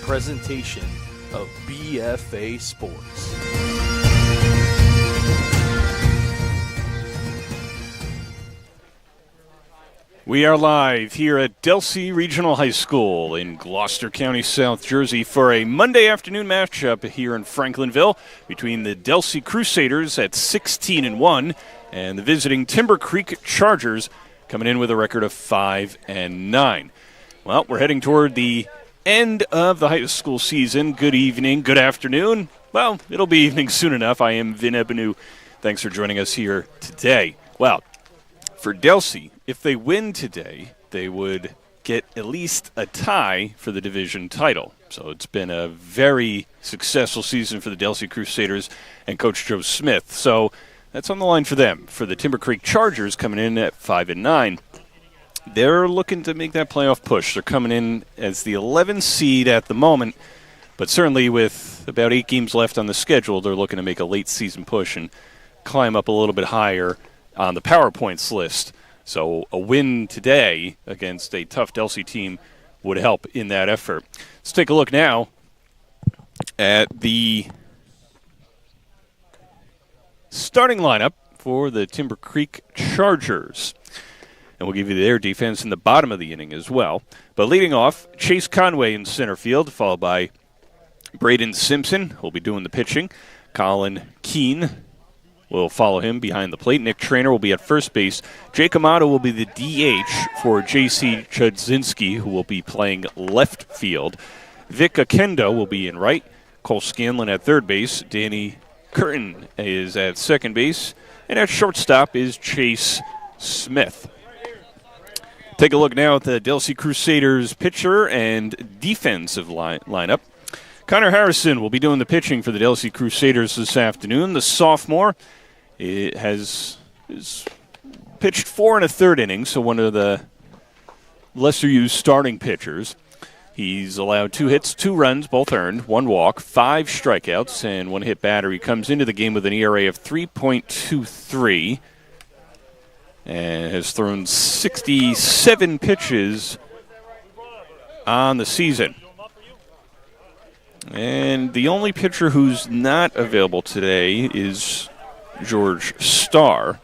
presentation of BFA Sports. We are live here at Delsea Regional High School in Gloucester County, South Jersey for a Monday afternoon matchup here in Franklinville between the Delsea Crusaders at 16-1 and the visiting Timber Creek Chargers coming in with a record of 5-9. Well, we're heading toward the end of the high school season. Good evening, good afternoon. Well, it'll be evening soon enough. I am Vin Ebenu. Thanks for joining us here today. Well, for Delsea, if they win today, they would get at least a tie for the division title. So it's been a very successful season for the Delsea Crusaders and Coach Joe Smith. So that's on the line for them. For the Timber Creek Chargers coming in at 5-9, they're looking to make that playoff push. They're coming in as the 11th seed at the moment, but certainly with about 8 games left on the schedule, they're looking to make a late season push and climb up a little bit higher on the power points list. So a win today against a tough Delsea team would help in that effort. Let's take a look now at the starting lineup for the Timber Creek Chargers. And we'll give you their defense in the bottom of the inning as well. But leading off, Chase Conway in center field, followed by Braden Simpson, who'll be doing the pitching. Colin Keene will follow him behind the plate. Nick Trainer will be at first base. Jake Amato will be the DH for J.C. Chudzinski, who will be playing left field. Vic Akendo will be in right. Cole Scanlon at third base. Danny Curtin is at second base. And at shortstop is Chase Smith. Take a look now at the Delsea Crusaders pitcher and defensive lineup. Connor Harrison will be doing the pitching for the Delsea Crusaders this afternoon. The sophomore has pitched 4 1/3 innings, so one of the lesser-used starting pitchers. He's allowed 2 hits, 2 runs, both earned, 1 walk, 5 strikeouts, and 1 hit batter. He comes into the game with an ERA of 3.23 and has thrown 67 pitches on the season. And the only pitcher who's not available today is George Starr.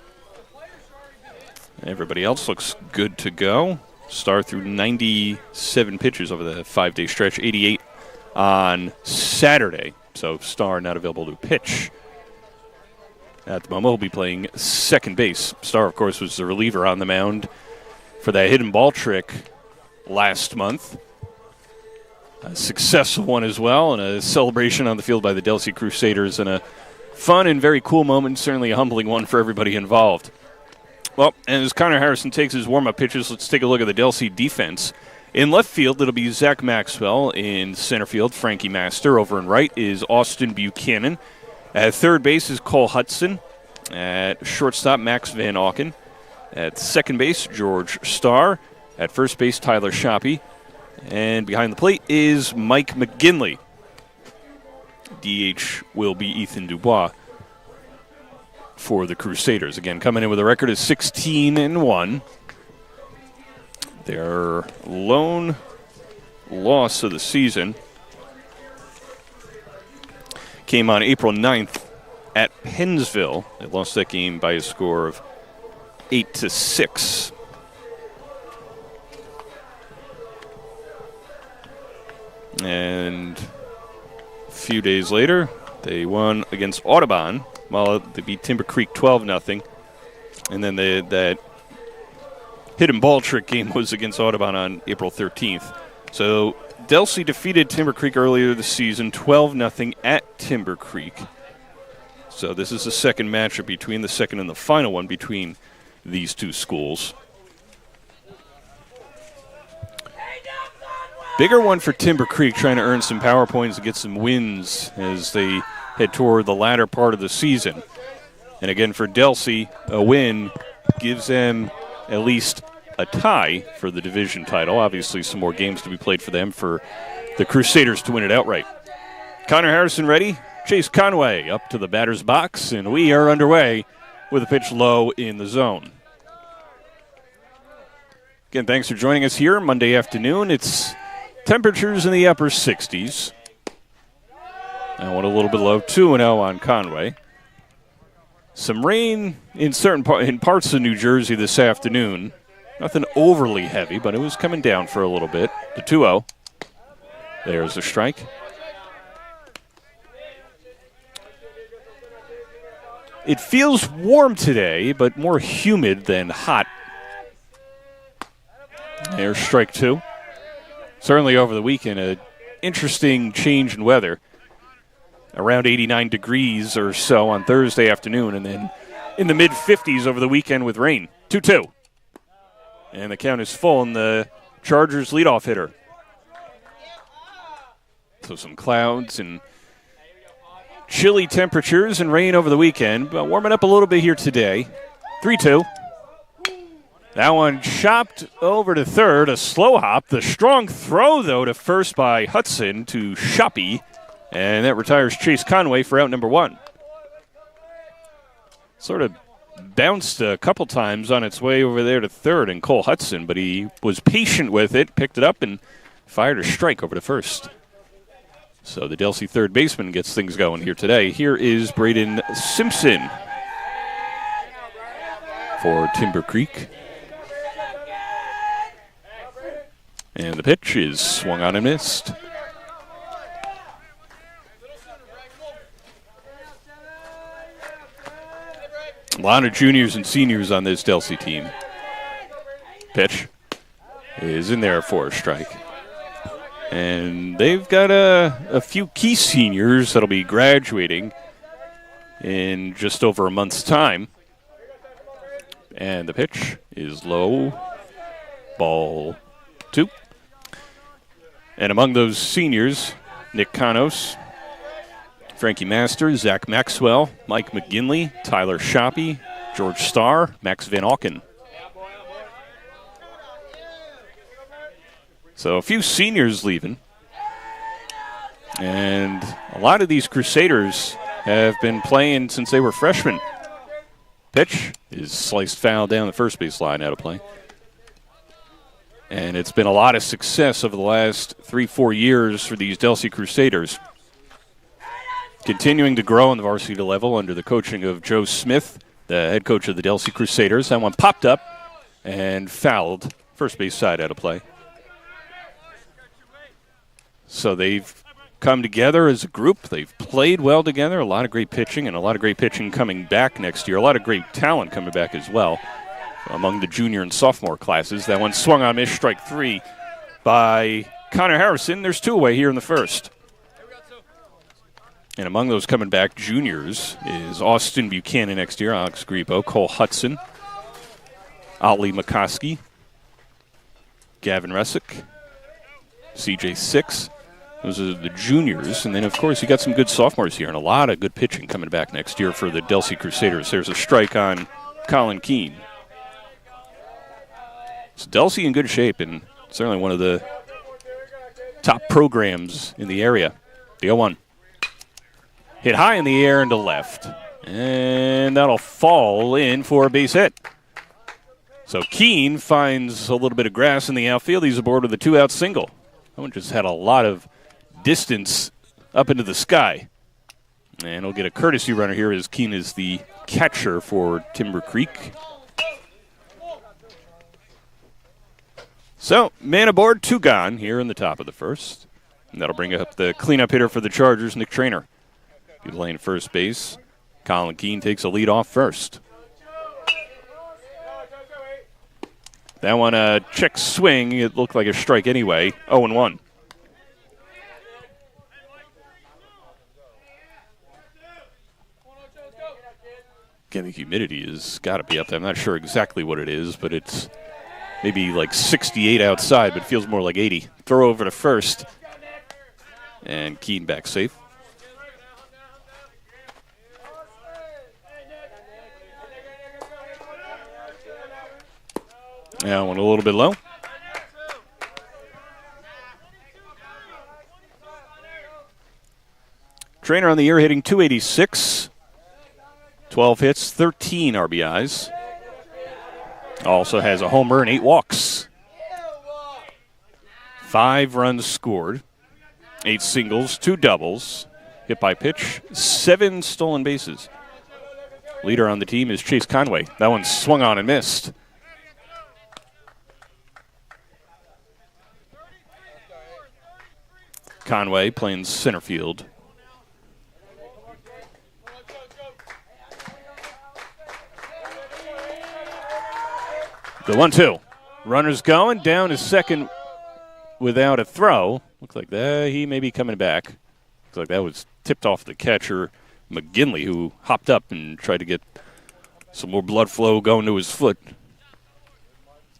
Everybody else looks good to go. Starr threw 97 pitches over the 5-day stretch, 88 on Saturday. So Starr not available to pitch at the moment. He'll be playing second base. Starr, of course, was the reliever on the mound for that hidden ball trick last month. A successful one as well, and a celebration on the field by the Delsea Crusaders, and a fun and very cool moment, certainly a humbling one for everybody involved. Well, and as Connor Harrison takes his warm-up pitches, let's take a look at the Delsea defense. In left field, it'll be Zach Maxwell. In center field, Frankie Master. Over in right is Austin Buchanan. At third base is Cole Hudson. At shortstop, Max Van Auken. At second base, George Starr. At first base, Tyler Shoppy. And behind the plate is Mike McGinley. DH will be Ethan Dubois for the Crusaders. Again, coming in with a record of 16-1. Their lone loss of the season came on April 9th at Pennsville. They lost that game by a score of 8-6. And a few days later, they won against Audubon. Well, they beat Timber Creek 12-0. And then that hidden ball trick game was against Audubon on April 13th. So Delsea defeated Timber Creek earlier this season, 12-0 at Timber Creek. So this is the second matchup between the second and the final one between these two schools. Bigger one for Timber Creek, trying to earn some power points and get some wins as they head toward the latter part of the season. And again, for Delsea, a win gives them at least a tie for the division title. Obviously, some more games to be played for them, for the Crusaders to win it outright. Connor Harrison ready. Chase Conway up to the batter's box, and we are underway with a pitch low in the zone. Again, thanks for joining us here Monday afternoon. It's Temperatures in the upper 60s. That one a little bit low, 2-0 on Conway. Some rain in in parts of New Jersey this afternoon. Nothing overly heavy, but it was coming down for a little bit. The 2-0. There's a strike. It feels warm today, but more humid than hot. There's strike 2. Certainly over the weekend, an interesting change in weather. Around 89 degrees or so on Thursday afternoon, and then in the mid-50s over the weekend with rain. 2-2. And the count is full, and the Chargers leadoff hitter. So some clouds and chilly temperatures and rain over the weekend, but warming up a little bit here today. 3-2. That one chopped over to third, a slow hop. The strong throw, though, to first by Hudson to Shoppy. And that retires Chase Conway for out number 1. Sort of bounced a couple times on its way over there to third in Cole Hudson, but he was patient with it, picked it up, and fired a strike over to first. So the Delsea third baseman gets things going here today. Here is Braden Simpson for Timber Creek. And the pitch is swung on and missed. A lot of juniors and seniors on this Delsea team. Pitch is in there for a strike. And they've got a few key seniors that'll be graduating in just over a month's time. And the pitch is low. Ball 2. And among those seniors, Nick Canos, Frankie Masters, Zach Maxwell, Mike McGinley, Tyler Shoppy, George Starr, Max Van Auken. So a few seniors leaving. And a lot of these Crusaders have been playing since they were freshmen. Pitch is sliced foul down the first base line, out of play. And it's been a lot of success over the last 3-4 years for these Delsea Crusaders. Continuing to grow on the varsity level under the coaching of Joe Smith, the head coach of the Delsea Crusaders. That one popped up and fouled. First base side out of play. So they've come together as a group. They've played well together. A lot of great pitching, and a lot of great pitching coming back next year. A lot of great talent coming back as well among the junior and sophomore classes. That one swung on, missed, strike 3 by Connor Harrison. There's 2 away here in the first. And among those coming back juniors is Austin Buchanan next year, Alex Grebo, Cole Hudson, Ali McCoskey, Gavin Resick, CJ Six. Those are the juniors. And then, of course, you got some good sophomores here and a lot of good pitching coming back next year for the Delsea Crusaders. There's a strike on Colin Keene. So Delsea in good shape and certainly one of the top programs in the area. The 0-1. Hit high in the air and to left. And that'll fall in for a base hit. So Keene finds a little bit of grass in the outfield. He's aboard with a 2-out single. That one just had a lot of distance up into the sky. And he'll get a courtesy runner here as Keene is the catcher for Timber Creek. So, man aboard, 2 gone here in the top of the first. And that'll bring up the cleanup hitter for the Chargers, Nick Traynor. He's playing first base. Colin Keene takes a lead off first. That one, a check swing. It looked like a strike anyway. 0-1. Again, the humidity has got to be up there. I'm not sure exactly what it is, but it's maybe like 68 outside, but it feels more like 80. Throw over to first. And Keene back safe. Now one a little bit low. Traynor on the year hitting .286. 12 hits, 13 RBIs. Also has a homer and 8 walks. 5 runs scored, 8 singles, 2 doubles, hit by pitch, 7 stolen bases. Leader on the team is Chase Conway. That one swung on and missed. Conway playing center field. The 1-2. Runner's going down to second without a throw. Looks like that he may be coming back. Looks like that was tipped off the catcher, McGinley, who hopped up and tried to get some more blood flow going to his foot.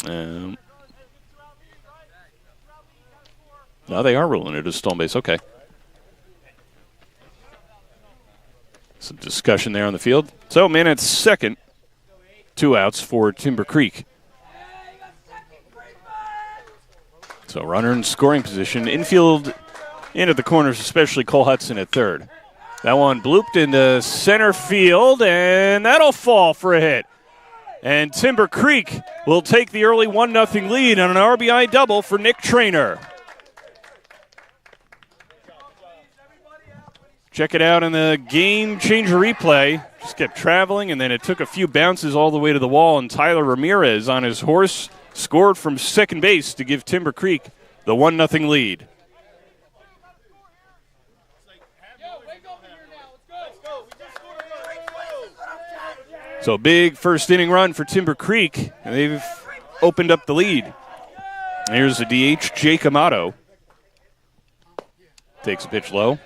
No, they are ruling it as stolen base. Okay. Some discussion there on the field. So, man at second. 2 outs for Timber Creek. So, runner in scoring position. Infield into the corners, especially Cole Hudson at third. That one blooped into center field, and that'll fall for a hit. And Timber Creek will take the early 1-0 lead on an RBI double for Nick Traynor. Check it out in the game changer replay. Just kept traveling, and then it took a few bounces all the way to the wall, and Tyler Ramirez on his horse scored from second base to give Timber Creek the 1-0 lead. So big first inning run for Timber Creek, and they've opened up the lead. Here's the DH, Jake Amato. Takes a pitch low.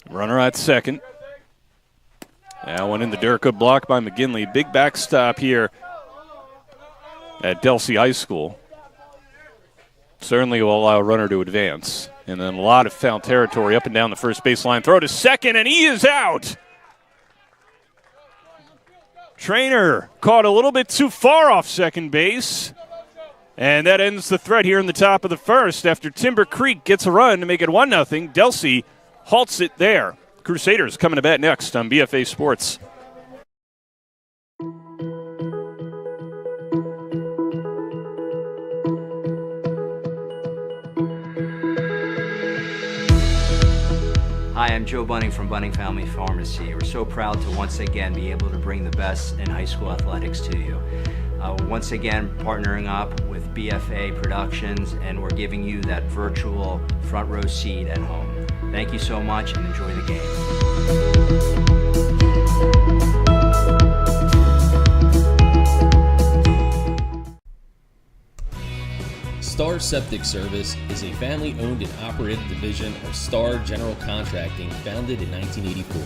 Runner at second. That one in the dirt, good block by McGinley. Big backstop here at Delsea High School. Certainly will allow a runner to advance. And then a lot of foul territory up and down the first baseline. Throw to second, and he is out. Traynor caught a little bit too far off second base. And that ends the threat here in the top of the first. After Timber Creek gets a run to make it 1-0, Delsea halts it there. Crusaders coming to bat next on BFA Sports. Hi, I'm Joe Bunning from Bunning Family Pharmacy. We're so proud to once again be able to bring the best in high school athletics to you. Once again, partnering up with BFA Productions, and we're giving you that virtual front row seat at home. Thank you so much, and enjoy the game. Star Septic Service is a family-owned and operated division of Star General Contracting, founded in 1984.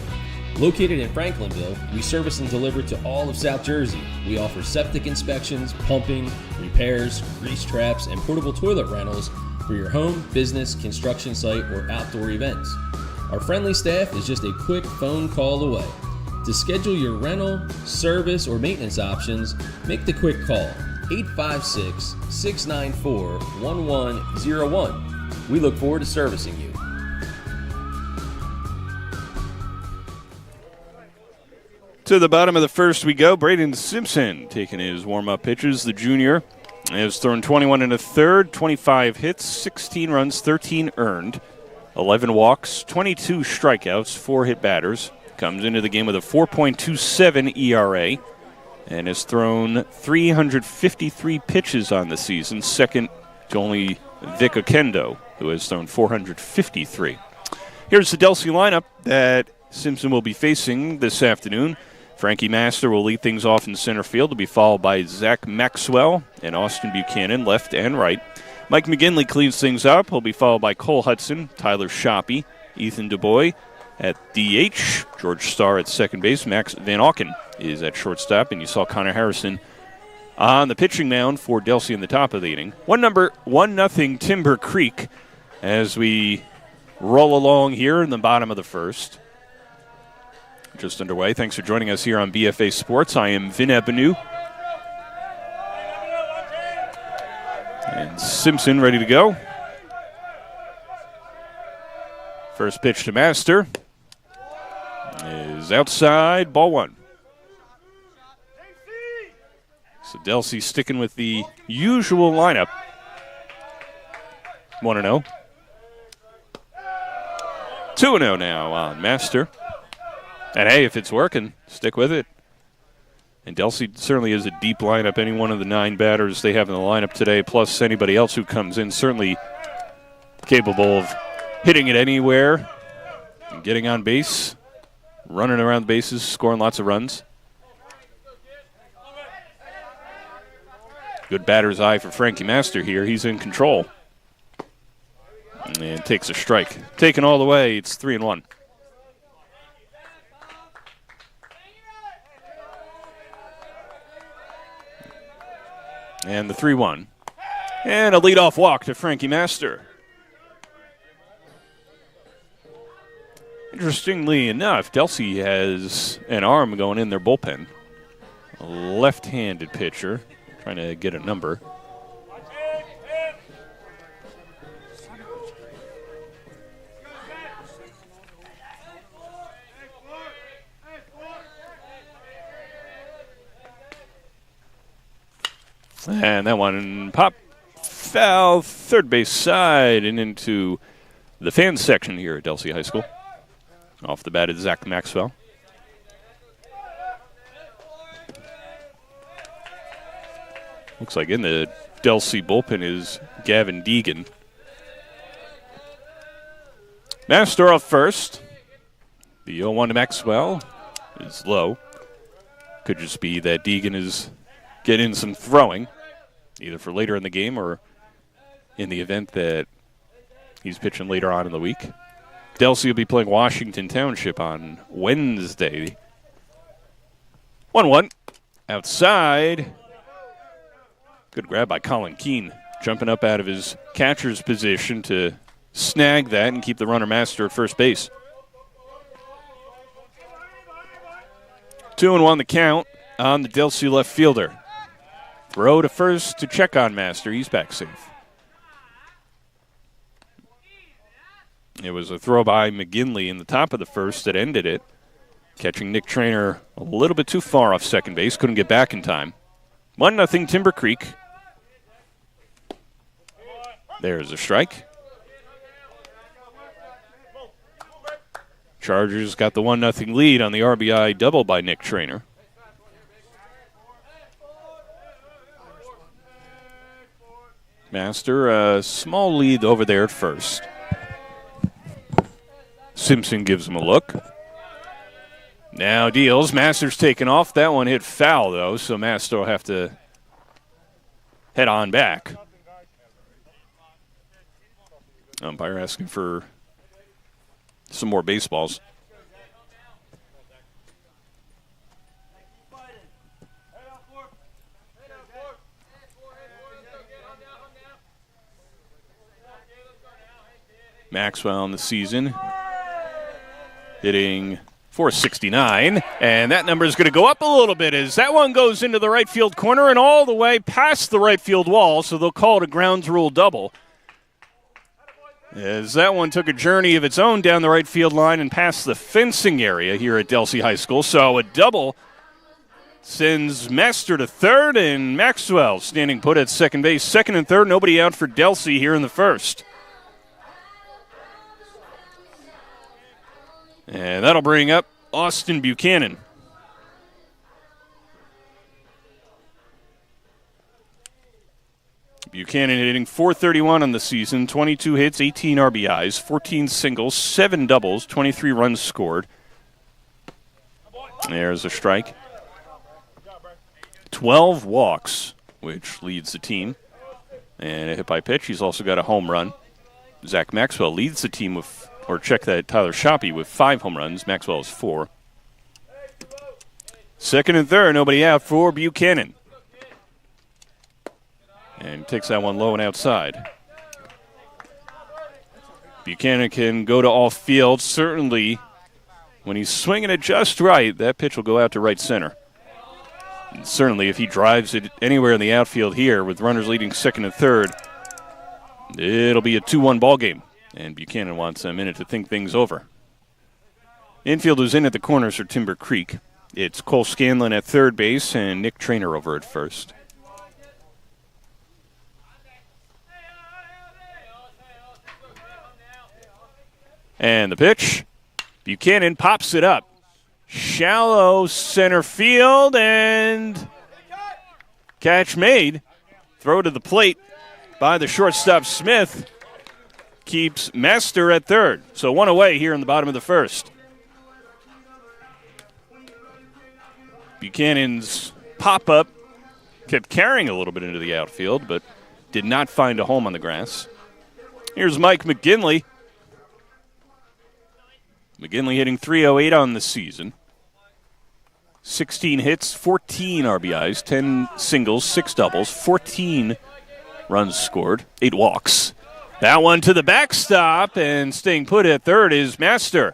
Located in Franklinville, we service and deliver to all of South Jersey. We offer septic inspections, pumping, repairs, grease traps, and portable toilet rentals for your home, business, construction site, or outdoor events. Our friendly staff is just a quick phone call away. To schedule your rental, service, or maintenance options, make the quick call, 856-694-1101. We look forward to servicing you. To the bottom of the first we go. Braden Simpson taking his warm-up pitches. The junior has thrown 21 and a third, 25 hits, 16 runs, 13 earned, 11 walks, 22 strikeouts, 4 hit batters. Comes into the game with a 4.27 ERA and has thrown 353 pitches on the season, second to only Vic Okendo, who has thrown 453. Here's the Delsea lineup that Simpson will be facing this afternoon. Frankie Master will lead things off in center field, to be followed by Zach Maxwell and Austin Buchanan, left and right. Mike McGinley cleans things up. He'll be followed by Cole Hudson, Tyler Shoppy, Ethan DuBois at DH, George Starr at second base, Max Van Auken is at shortstop, and you saw Connor Harrison on the pitching mound for Delsea in the top of the inning. 1-0 Timber Creek as we roll along here in the bottom of the first. Just underway. Thanks for joining us here on BFA Sports. I am Vin Ebenau. And Simpson ready to go. First pitch to Master is is outside, ball one. So Delsea sticking with the usual lineup. 1-0. 2-0 now on Master. And hey, if it's working, stick with it. And Delsea certainly is a deep lineup. Any one of the 9 batters they have in the lineup today, plus anybody else who comes in, certainly capable of hitting it anywhere and getting on base, running around the bases, scoring lots of runs. Good batter's eye for Frankie Master here. He's in control. And takes a strike. Taken all the way, it's 3-1. And the 3-1. And a leadoff walk to Frankie Master. Interestingly enough, Delsea has an arm going in their bullpen. A left-handed pitcher trying to get a number. And that one pop foul third base side and into the fans section here at Delsea High School. Off the bat is Zach Maxwell. Looks like in the Delsea bullpen is Gavin Deegan. Master off first. The 0-1 to Maxwell is low. Could just be that Deegan is getting some throwing, either for later in the game or in the event that he's pitching later on in the week. Delsea will be playing Washington Township on Wednesday. 1-1. Outside. Good grab by Colin Keene. Jumping up out of his catcher's position to snag that and keep the runner Master at first base. 2-1 the count on the Delsea left fielder. Throw to first to check on Master. He's back safe. It was a throw by McGinley in the top of the first that ended it. Catching Nick Traynor a little bit too far off second base. Couldn't get back in time. 1-0 Timber Creek. There's a strike. Chargers got the 1-0 lead on the RBI double by Nick Traynor. Master, a small lead over there at first. Simpson gives him a look. Now deals. Master's taken off. That one hit foul, though, so Master will have to head on back. Umpire asking for some more baseballs. Maxwell in the season hitting .469, and that number is going to go up a little bit as that one goes into the right field corner and all the way past the right field wall, so they'll call it a grounds rule double. As that one took a journey of its own down the right field line and past the fencing area here at Delsea High School, so a double sends Master to third, and Maxwell standing put at second base. Second and third, nobody out for Delsea here in the first. And that'll bring up Austin Buchanan. Buchanan hitting .431 on the season, 22 hits, 18 RBIs, 14 singles, 7 doubles, 23 runs scored. There's a strike. 12 walks, which leads the team. And a hit by pitch. He's also got a home run. Zach Maxwell leads the team with, or check that, Tyler Shoppy with 5 home runs. Maxwell has 4. Second and third, nobody out for Buchanan. And takes that one low and outside. Buchanan can go to all field. Certainly, when he's swinging it just right, that pitch will go out to right center. And certainly, if he drives it anywhere in the outfield here with runners leading second and third, it'll be a 2-1 ball game. And Buchanan wants a minute to think things over. Infield was in at the corners for Timber Creek. It's Cole Scanlon at third base and Nick Trainer over at first. And the pitch. Buchanan pops it up. Shallow center field and catch made. Throw to the plate by the shortstop Smith. Keeps Master at third. So one away here in the bottom of the first. Buchanan's pop-up kept carrying a little bit into the outfield, but did not find a home on the grass. Here's Mike McGinley. McGinley hitting .308 on the season. 16 hits, 14 RBIs, 10 singles, 6 doubles, 14 runs scored, 8 walks. That one to the backstop, and staying put at third is Master.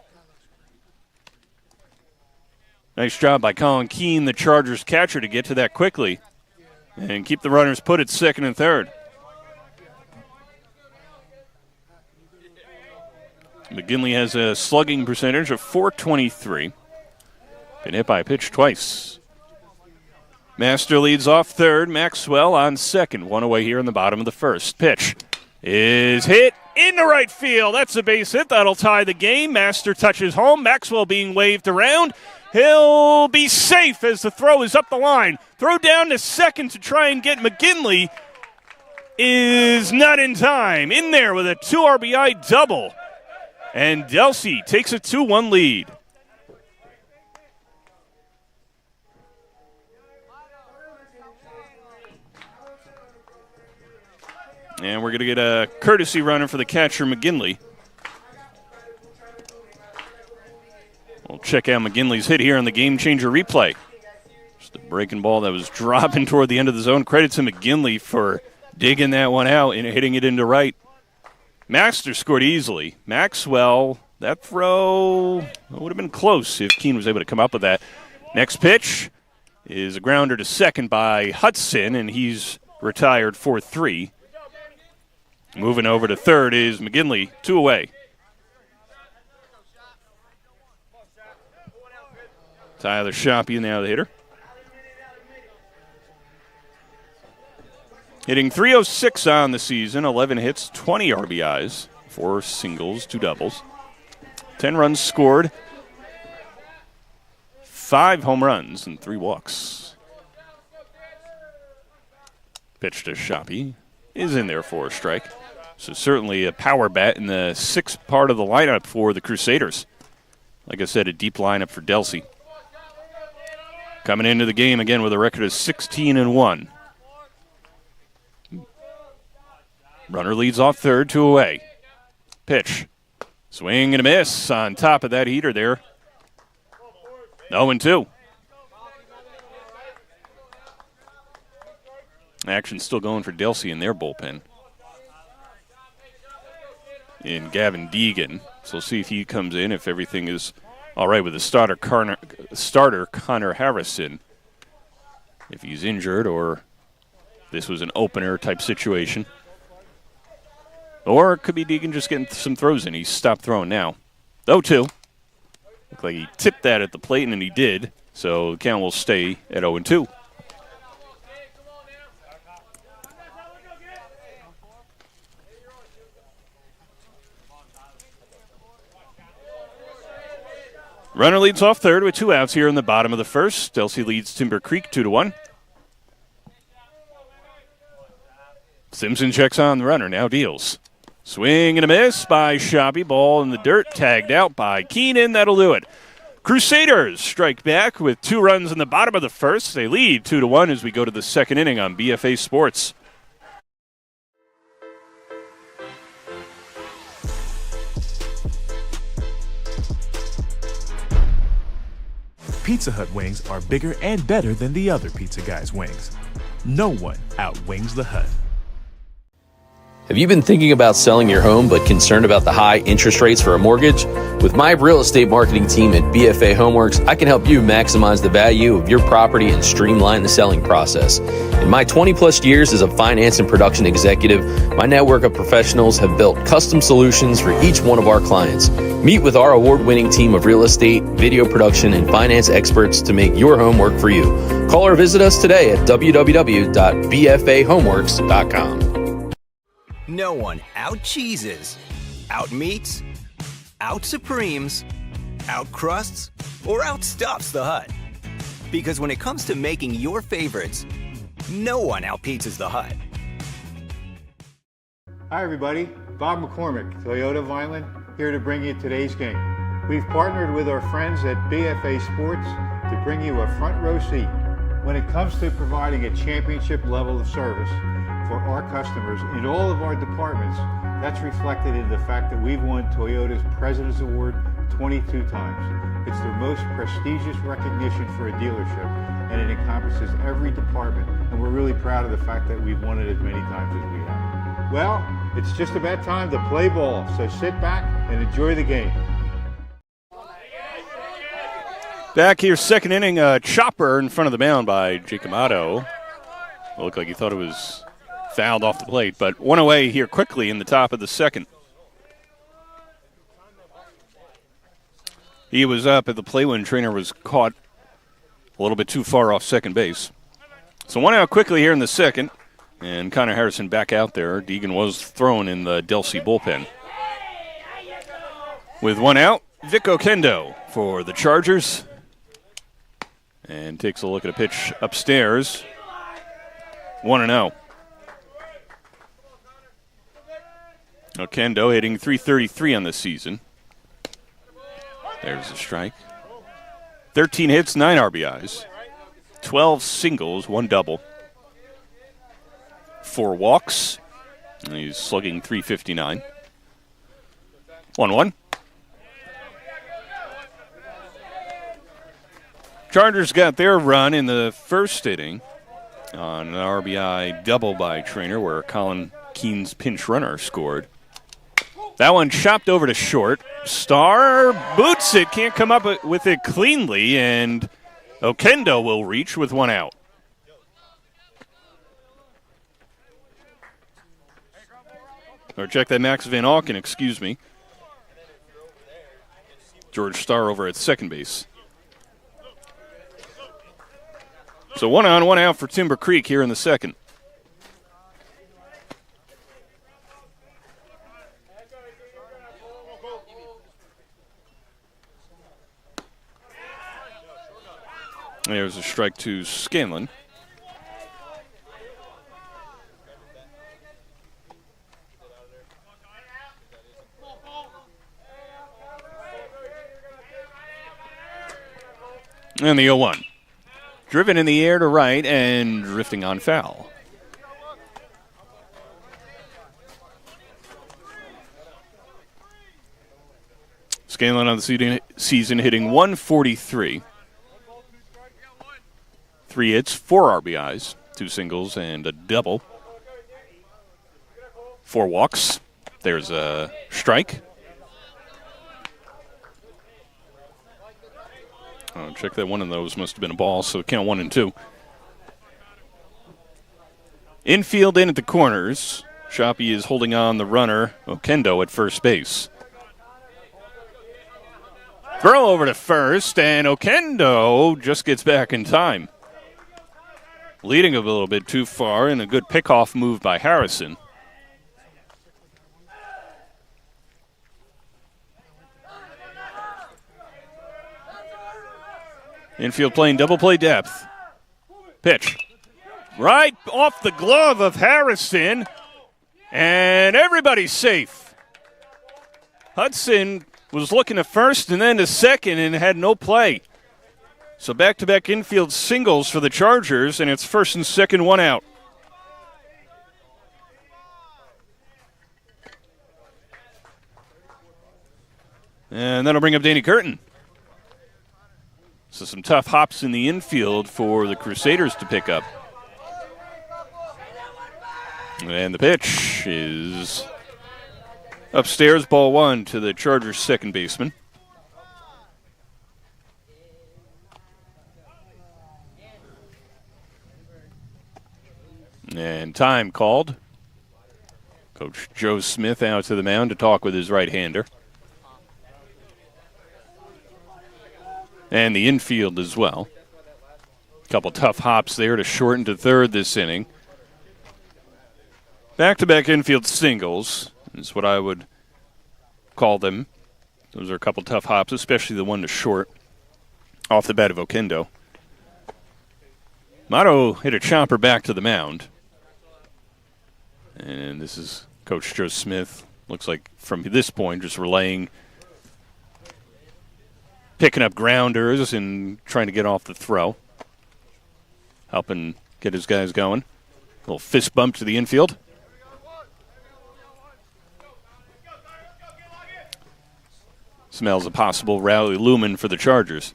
Nice job by Colin Keene, the Chargers catcher, to get to that quickly and keep the runners put at second and third. McGinley has a slugging percentage of .423. Been hit by a pitch twice. Master leads off third. Maxwell on second. One away here in the bottom of the first. Pitch is hit into right field. That's a base hit. That'll tie the game. Master touches home. Maxwell being waved around. He'll be safe as the throw is up the line. Throw down to second to try and get McGinley. Is not in time. In there with a 2 RBI double. And Delsea takes a 2-1 lead. And we're going to get a courtesy runner for the catcher, McGinley. We'll check out McGinley's hit here on the game-changer replay. Just a breaking ball that was dropping toward the end of the zone. Credit to McGinley for digging that one out and hitting it into right. Master scored easily. Maxwell, that throw would have been close if Keene was able to come up with that. Next pitch is a grounder to second by Hudson, and he's retired 4-3. Moving over to third is McGinley, 2 away. Tyler Shoppy now the hitter. Hitting .306 on the season, 11 hits, 20 RBIs, 4 singles, 2 doubles. 10 runs scored, 5 home runs, and 3 walks. Pitch to Shoppy is in there for a strike. So certainly a power bat in the 6th part of the lineup for the Crusaders. Like I said, a deep lineup for Delsea. Coming into the game again with a record of 16-1. Runner leads off third, 2 away. Pitch. Swing and a miss on top of that heater there. 0-2. Action still going for Delsea in their bullpen. In Gavin Deegan. So we'll see if he comes in, if everything is all right with the starter Connor Harrison. If he's injured or this was an opener type situation. Or it could be Deegan just getting some throws in. He's stopped throwing now. 0-2. Looked like he tipped that at the plate, and he did. So the count will stay at 0-2. Runner leads off third with 2 outs here in the bottom of the first. Delsea leads Timber Creek 2-1. Simpson checks on the runner, now deals. Swing and a miss by Shoppy. Ball in the dirt, tagged out by Keenan. That'll do it. Crusaders strike back with 2 runs in the bottom of the first. They lead 2-1 as we go to the second inning on BFA Sports. Pizza Hut wings are bigger and better than the other Pizza Guy's wings. No one outwings the Hut. Have you been thinking about selling your home but concerned about the high interest rates for a mortgage? With my real estate marketing team at BFA Homeworks, I can help you maximize the value of your property and streamline the selling process. In my 20-plus years as a finance and production executive, my network of professionals have built custom solutions for each one of our clients. Meet with our award-winning team of real estate, video production, and finance experts to make your home work for you. Call or visit us today at www.bfahomeworks.com. No one out-cheeses, out-meats, out-supremes, out-crusts, or outstuffs the Hut. Because when it comes to making your favorites, no one out-pizzas the Hut. Hi everybody, Bob McCormick, Toyota Vineland, here to bring you today's game. We've partnered with our friends at BFA Sports to bring you a front row seat when it comes to providing a championship level of service for our customers in all of our departments. That's reflected in the fact that we've won Toyota's President's Award 22 times. It's the most prestigious recognition for a dealership, and it encompasses every department, and we're really proud of the fact that we've won it as many times as we have. Well, it's just about time to play ball, so sit back and enjoy the game. Back here, second inning, chopper in front of the mound by Jake Amato. It looked like he thought it was fouled off the plate, but one away here quickly in the top of the second. He was up at the plate when Trainer was caught a little bit too far off second base. So one out quickly here in the second, and Connor Harrison back out there. Deegan was thrown in the Delsea bullpen. With one out, Vic Okendo for the Chargers. And takes a look at a pitch upstairs. 1-0. Okendo hitting .333 on the season. There's a strike. 13 hits, 9 RBIs. 12 singles, 1 double. 4 walks. And he's slugging .359. 1-1. Chargers got their run in the first inning on an RBI double by Trainer where Colin Keene's pinch runner scored. That one chopped over to short. Starr boots it, can't come up with it cleanly, and Okendo will reach with 1 out. Or check that, Max Van Auken, excuse me. George Starr over at second base. So 1 on, 1 out for Timber Creek here in the second. There's a strike to Scanlon. And the 0-1. Driven in the air to right and drifting on foul. Scanlon on the season hitting .143. 3 hits, 4 RBIs, 2 singles, and a double. 4 walks. There's a strike. Oh, check that, one of those must have been a ball, so count 1 and 2. Infield in at the corners. Shoppy is holding on the runner, Okendo, at first base. Throw over to first, and Okendo just gets back in time. Leading a little bit too far, and a good pickoff move by Harrison. Infield playing double play depth. Pitch. Right off the glove of Harrison, and everybody's safe. Hudson was looking to first and then to second and had no play. So back-to-back infield singles for the Chargers, and it's first and second, 1 out. And that'll bring up Danny Curtin. So some tough hops in the infield for the Crusaders to pick up. And the pitch is upstairs, ball one to the Chargers' second baseman. And time called. Coach Joe Smith out to the mound to talk with his right-hander. And the infield as well. A couple tough hops there to shorten to third this inning. Back-to-back infield singles is what I would call them. Those are a couple tough hops, especially the one to short off the bat of Oquendo. Motto hit a chopper back to the mound. And this is Coach Joe Smith. Looks like from this point just relaying, picking up grounders and trying to get off the throw. Helping get his guys going. A little fist bump to the infield. Smells a possible rally looming for the Chargers.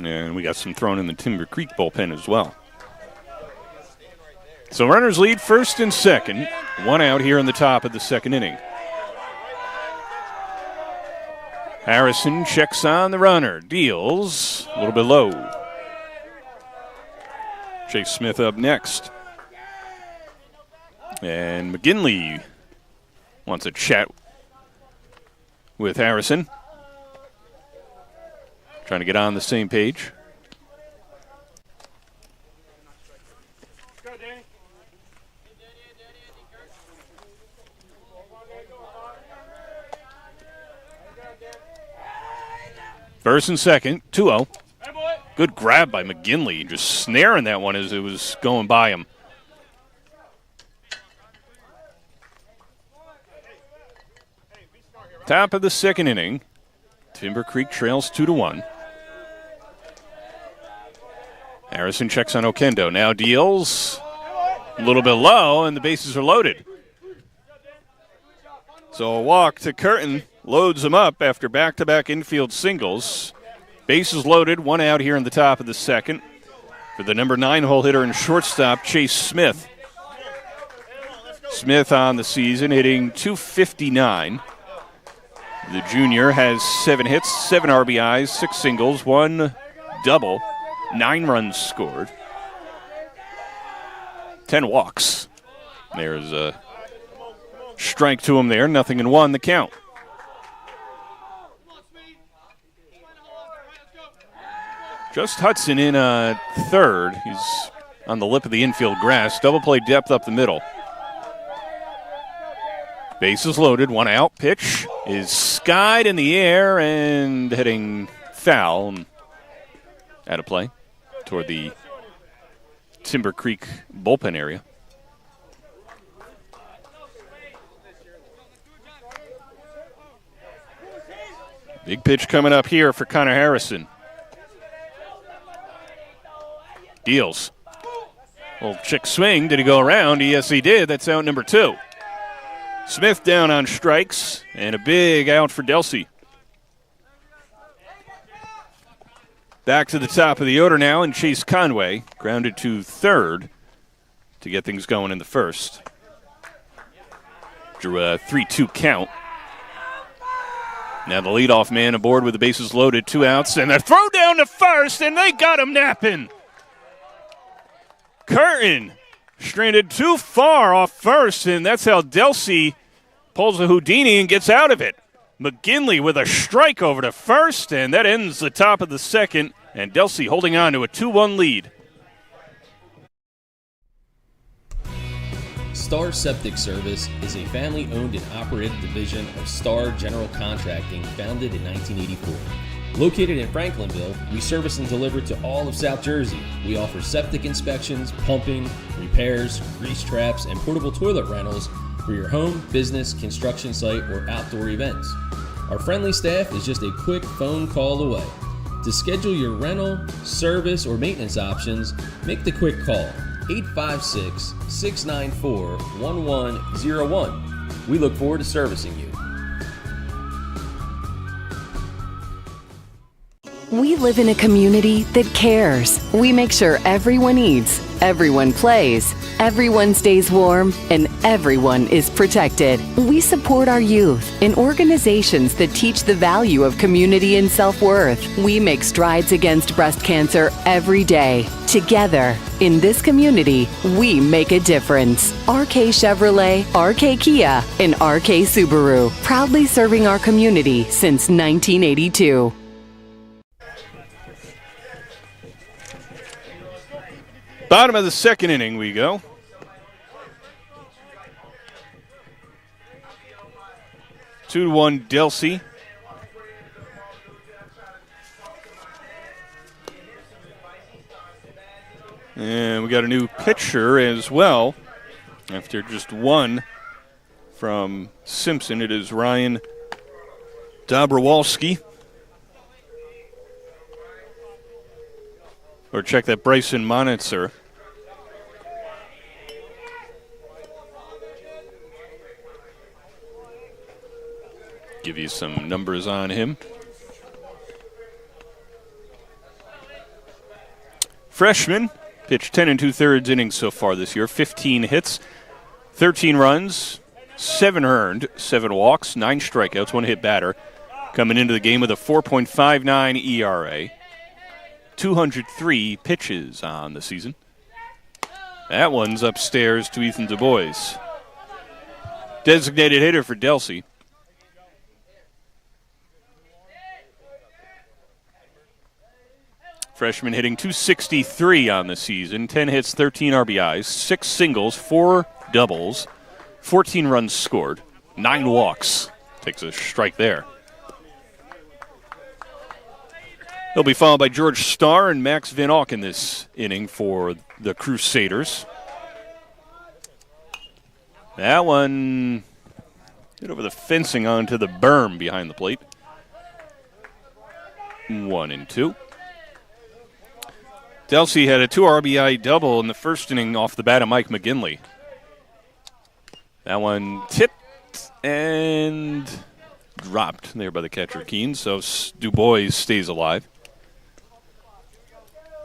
And we got some thrown in the Timber Creek bullpen as well. So runners lead first and second. One out here in the top of the second inning. Harrison checks on the runner. Deals a little bit low. Chase Smith up next. And McGinley wants a chat with Harrison. Trying to get on the same page. First and second, 2-0. Good grab by McGinley, just snaring that one as it was going by him. Top of the second inning. Timber Creek trails 2-1. Harrison checks on Oquendo. Now deals a little bit low, and the bases are loaded. So a walk to Curtin loads him up after back-to-back infield singles. Bases loaded, one out here in the top of the second for the number 9-hole hitter and shortstop, Chase Smith. Smith on the season hitting .259. The junior has 7 hits, 7 RBIs, 6 singles, 1 double, 9 runs scored, 10 walks. There's a strike to him there, 0-1 the count. Just Hudson in third. He's on the lip of the infield grass. Double play depth up the middle. Bases loaded, one out. Pitch is skied in the air and heading foul and out of play toward the Timber Creek bullpen area. Big pitch coming up here for Connor Harrison. Deals. Little chick swing. Did he go around? Yes, he did. That's out number 2. Smith down on strikes, and a big out for Delsea. Back to the top of the order now, and Chase Conway grounded to third to get things going in the first. Drew a 3-2 count. Now the leadoff man aboard with the bases loaded, 2 outs, and a throw down to first, and they got him napping. Curtin stranded too far off first, and that's how Delsea pulls a Houdini and gets out of it. McGinley with a strike over to first, and that ends the top of the second, and Delsea holding on to a 2-1 lead. Star Septic Service is a family-owned and operated division of Star General Contracting founded in 1984. Located in Franklinville, we service and deliver to all of South Jersey. We offer septic inspections, pumping, repairs, grease traps, and portable toilet rentals for your home, business, construction site, or outdoor events. Our friendly staff is just a quick phone call away. To schedule your rental, service, or maintenance options, make the quick call, 856-694-1101. We look forward to servicing you. We live in a community that cares. We make sure everyone eats, everyone plays, everyone stays warm, and everyone is protected. We support our youth in organizations that teach the value of community and self-worth. We make strides against breast cancer every day. Together, in this community, we make a difference. RK Chevrolet, RK Kia, and RK Subaru, proudly serving our community since 1982. Bottom of the second inning we go. Two to 1 Delsea. And we got a new pitcher as well. After just one from Simpson, it is Ryan Dobrowolski. Or check that Bryson Monitzer. Give you some numbers on him. Freshman, pitched 10 2/3 innings so far this year. 15 hits, 13 runs, 7 earned, 7 walks, 9 strikeouts, 1 hit batter. Coming into the game with a 4.59 ERA. 203 pitches on the season. That one's upstairs to Ethan Du Bois. Designated hitter for Delsea. Freshman hitting .263 on the season. 10 hits, 13 RBIs, 6 singles, 4 doubles, 14 runs scored, 9 walks. Takes a strike there. He'll be followed by George Starr and Max Van Auken in this inning for the Crusaders. That one hit over the fencing onto the berm behind the plate. 1-2. Delsea had a 2 RBI double in the first inning off the bat of Mike McGinley. That one tipped and dropped there by the catcher Keene, so Du Bois stays alive.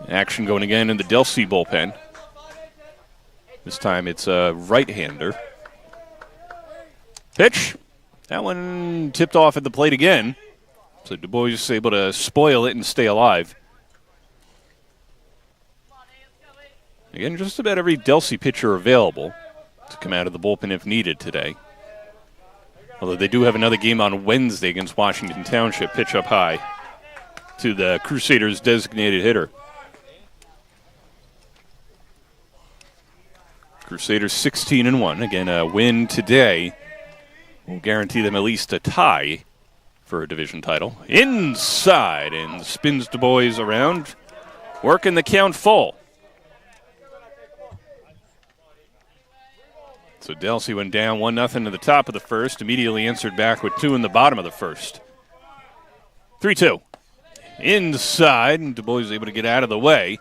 Action going again in the Delsea bullpen. This time it's a right-hander. Pitch. That one tipped off at the plate again. So Du Bois is able to spoil it and stay alive. Again, just about every Delsea pitcher available to come out of the bullpen if needed today. Although they do have another game on Wednesday against Washington Township. Pitch up high to the Crusaders' designated hitter. Crusaders 16-1. Again, a win today will guarantee them at least a tie for a division title. Inside, and spins Du Bois around, working the count full. So Delsea went down 1-0 to the top of the first, immediately answered back with 2 in the bottom of the first. 3-2. Inside, and Du Bois is able to get out of the way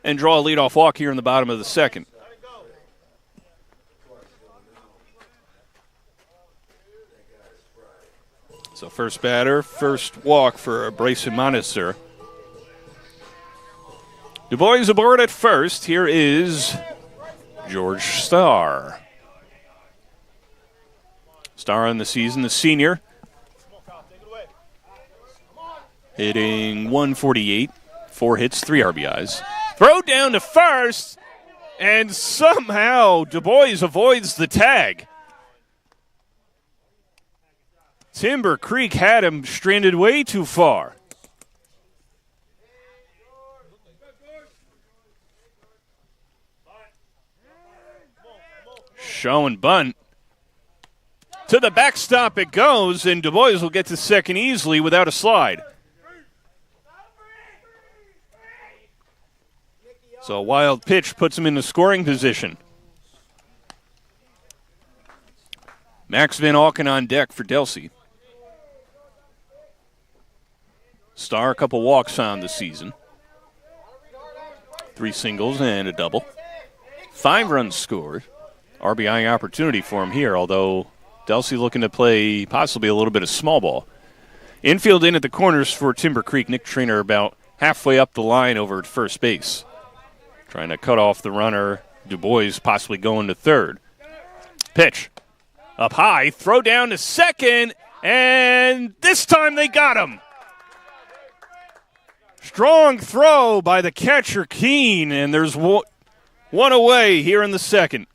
and draw a leadoff walk here in the bottom of the second. So first batter, first walk for Bryson Monitzer. Du Bois aboard at first. Here is George Starr. Starr on the season, the senior. Hitting .148, 4 hits, 3 RBIs. Throw down to first, and somehow Du Bois avoids the tag. Timber Creek had him stranded way too far. Show and bunt. To the backstop it goes, and Du Bois will get to second easily without a slide. So a wild pitch puts him in the scoring position. Max Van Auken on deck for Delsea. Starr, a couple walks on the season. 3 singles and a double. 5 runs scored. RBI opportunity for him here, although Delsea looking to play possibly a little bit of small ball. Infield in at the corners for Timber Creek. Nick Trainer about halfway up the line over at first base. Trying to cut off the runner. Du Bois possibly going to third. Pitch. Up high. Throw down to second. And this time they got him. Strong throw by the catcher, Keene. And there's one away here in the second.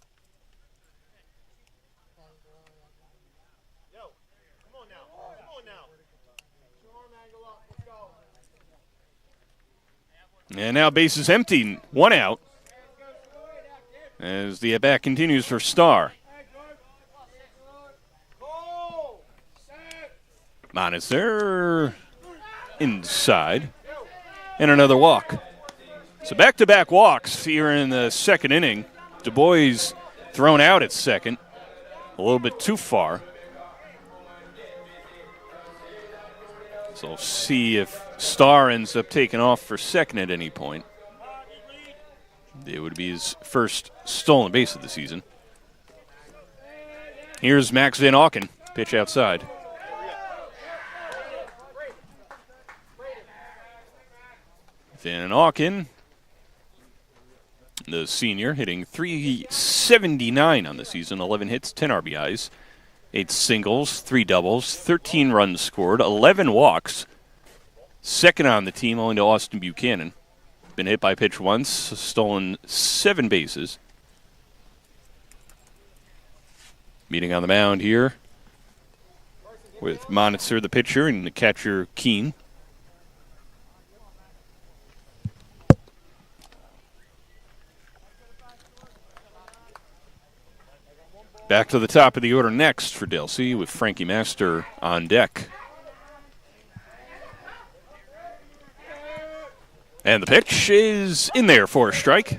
And now bases empty, one out. As the at-bat continues for Starr. Monitor inside. And another walk. So back-to-back walks here in the second inning. Du Bois thrown out at second. A little bit too far. So we'll see if Starr ends up taking off for second at any point. It would be his first stolen base of the season. Here's Max Van Auken. Pitch outside. Van Auken, the senior, hitting .379 on the season. 11 hits, 10 RBIs. 8 singles, 3 doubles, 13 runs scored, 11 walks. Second on the team, only to Austin Buchanan. Been hit by pitch once, stolen 7 bases. Meeting on the mound here with Monitzer, the pitcher, and the catcher, Keene. Back to the top of the order next for Delsea with Frankie Master on deck. And the pitch is in there for a strike.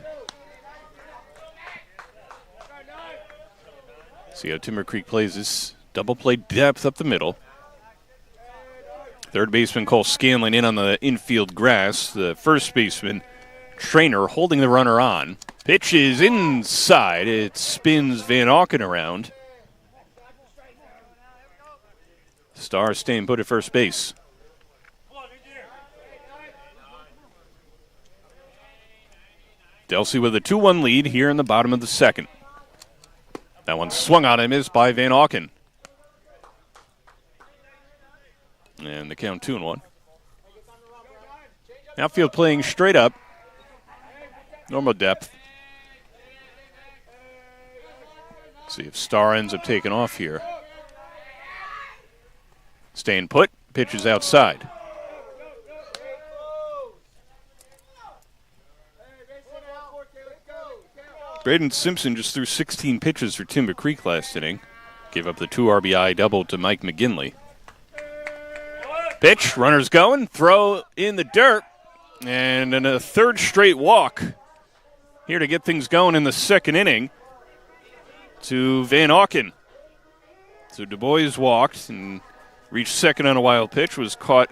See how Timber Creek plays this double play depth up the middle. Third baseman Cole Scanlon in on the infield grass. The first baseman Trainer holding the runner on. Pitch is inside. It spins Van Auken around. Starr staying put at first base. Delsea with a 2-1 lead here in the bottom of the second. That one swung on and missed by Van Auken. And the count 2-1. Outfield playing straight up. Normal depth. See if Starr ends up taking off here. Staying put. Pitches outside. Braden Simpson just threw 16 pitches for Timber Creek last inning. Gave up the 2 RBI double to Mike McGinley. Pitch, runners going, throw in the dirt, and in a third straight walk here to get things going in the second inning to Van Auken. So Du Bois walked and reached second on a wild pitch, was caught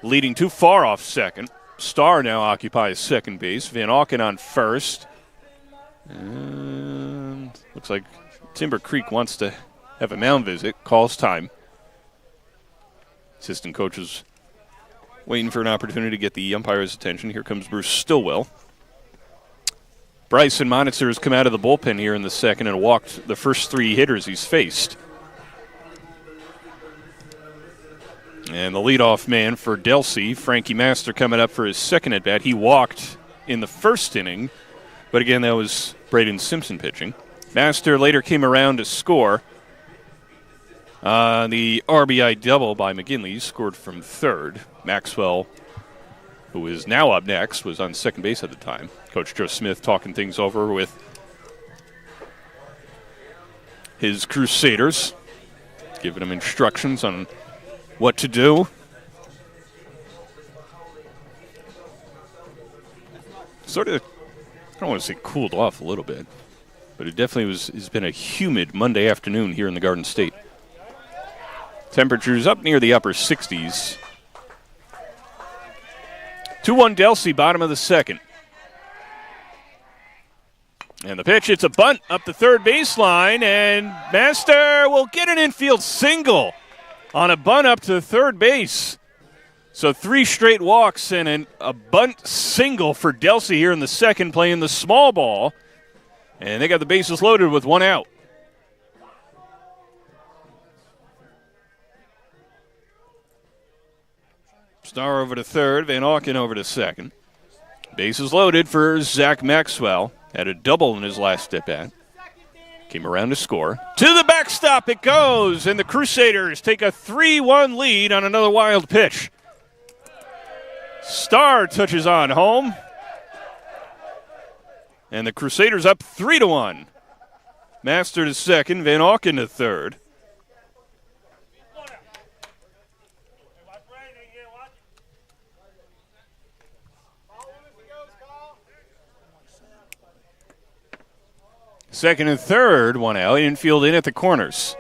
leading too far off second. Starr now occupies second base. Van Auken on first. And looks like Timber Creek wants to have a mound visit. Calls time. Assistant coach is waiting for an opportunity to get the umpire's attention. Here comes Bruce Stillwell. Bryson Monitzer has come out of the bullpen here in the second and walked the first 3 hitters he's faced. And the leadoff man for Delsea, Frankie Master, coming up for his second at-bat. He walked in the first inning, but again, that was Braden Simpson pitching. Master later came around to score. The RBI double by McGinley, scored from third. Maxwell, who is now up next, was on second base at the time. Coach Joe Smith talking things over with his Crusaders, giving them instructions on what to do. Sort of, I don't want to say cooled off a little bit, but it definitely has been a humid Monday afternoon here in the Garden State. Temperatures up near the upper 60s. 2-1 Delsea, bottom of the second. And the pitch, it's a bunt up the third baseline, and Master will get an infield single. on a bunt up to third base. So 3 straight walks and a bunt single for Delsea here in the second, playing the small ball. And they got the bases loaded with 1 out. Starr over to third, Van Auken over to second. Bases loaded for Zach Maxwell. Had a double in his last at-bat. Came around to score. To the backstop it goes, and the Crusaders take a 3-1 lead on another wild pitch. Starr touches on home. And the Crusaders up 3-1. Master to second, Van Auken to third. Second and third, 1 out. Infield in at the corners.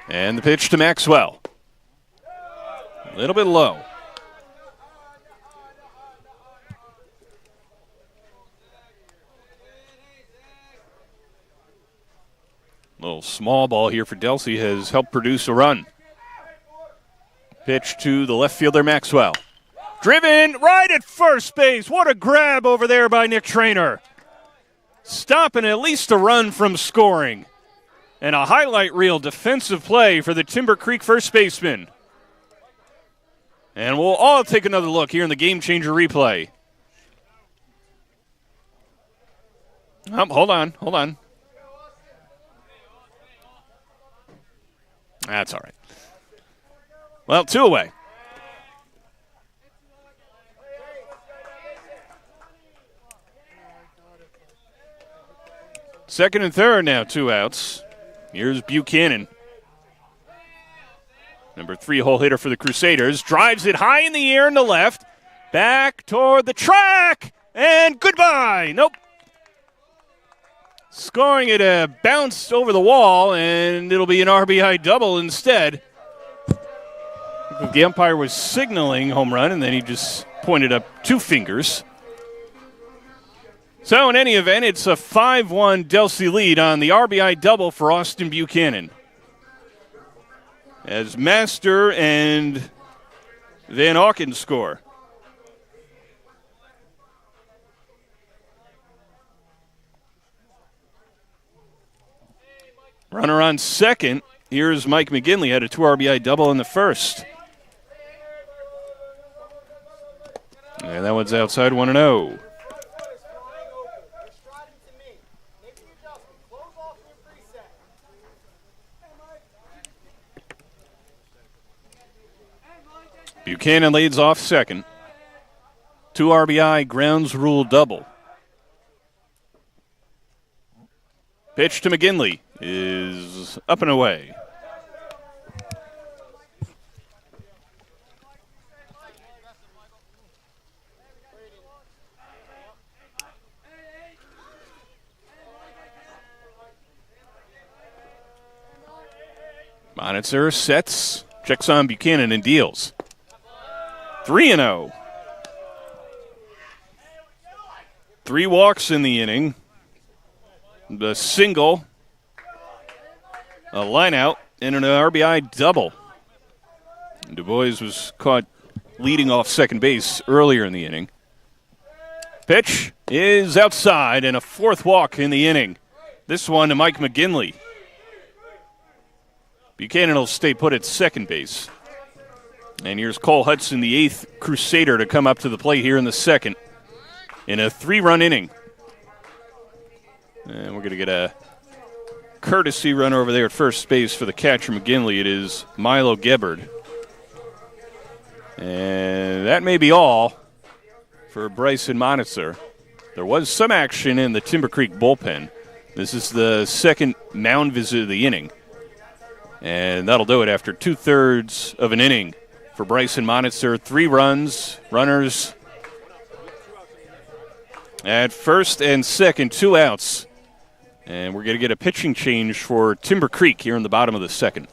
And the pitch to Maxwell. A little bit low. Little small ball here for Delsea has helped produce a run. Pitch to the left fielder, Maxwell. Driven right at first base. What a grab over there by Nick Traynor. Stopping at least a run from scoring. And a highlight reel defensive play for the Timber Creek first baseman. And we'll all take another look here in the Game Changer replay. Hold on. That's all right. Well, 2 away. Second and third now, 2 outs. Here's Buchanan. Number 3 hole hitter for the Crusaders. Drives it high in the air in the left. Back toward the track. And goodbye. Nope. Scoring it bounced over the wall, and it'll be an RBI double instead. The umpire was signaling home run, and then he just pointed up 2 fingers. So in any event, it's a 5-1 Delsea lead on the RBI double for Austin Buchanan. As Master and Van Auken score. Runner on second. Here's Mike McGinley. Had a 2 RBI double in the first. And that one's outside 1-0. Buchanan leads off second. 2 RBI grounds rule double. Pitch to McGinley is up and away. Monitzer sets, checks on Buchanan and deals. 3-0. 3 walks in the inning. The single, a line out, and an RBI double. Du Bois was caught leading off second base earlier in the inning. Pitch is outside, and a 4th walk in the inning. This one to Mike McGinley. Buchanan will stay put at second base. And here's Cole Hudson, the 8th Crusader, to come up to the plate here in the second in a 3-run inning. And we're going to get a courtesy run over there at first base for the catcher McGinley. It is Milo Gebhard. And that may be all for Bryson Monitzer. There was some action in the Timber Creek bullpen. This is the second mound visit of the inning. And that'll do it after 2/3 of an inning for Bryson Monitzer. 3 runs, runners at first and second, 2 outs. And we're going to get a pitching change for Timber Creek here in the bottom of the second.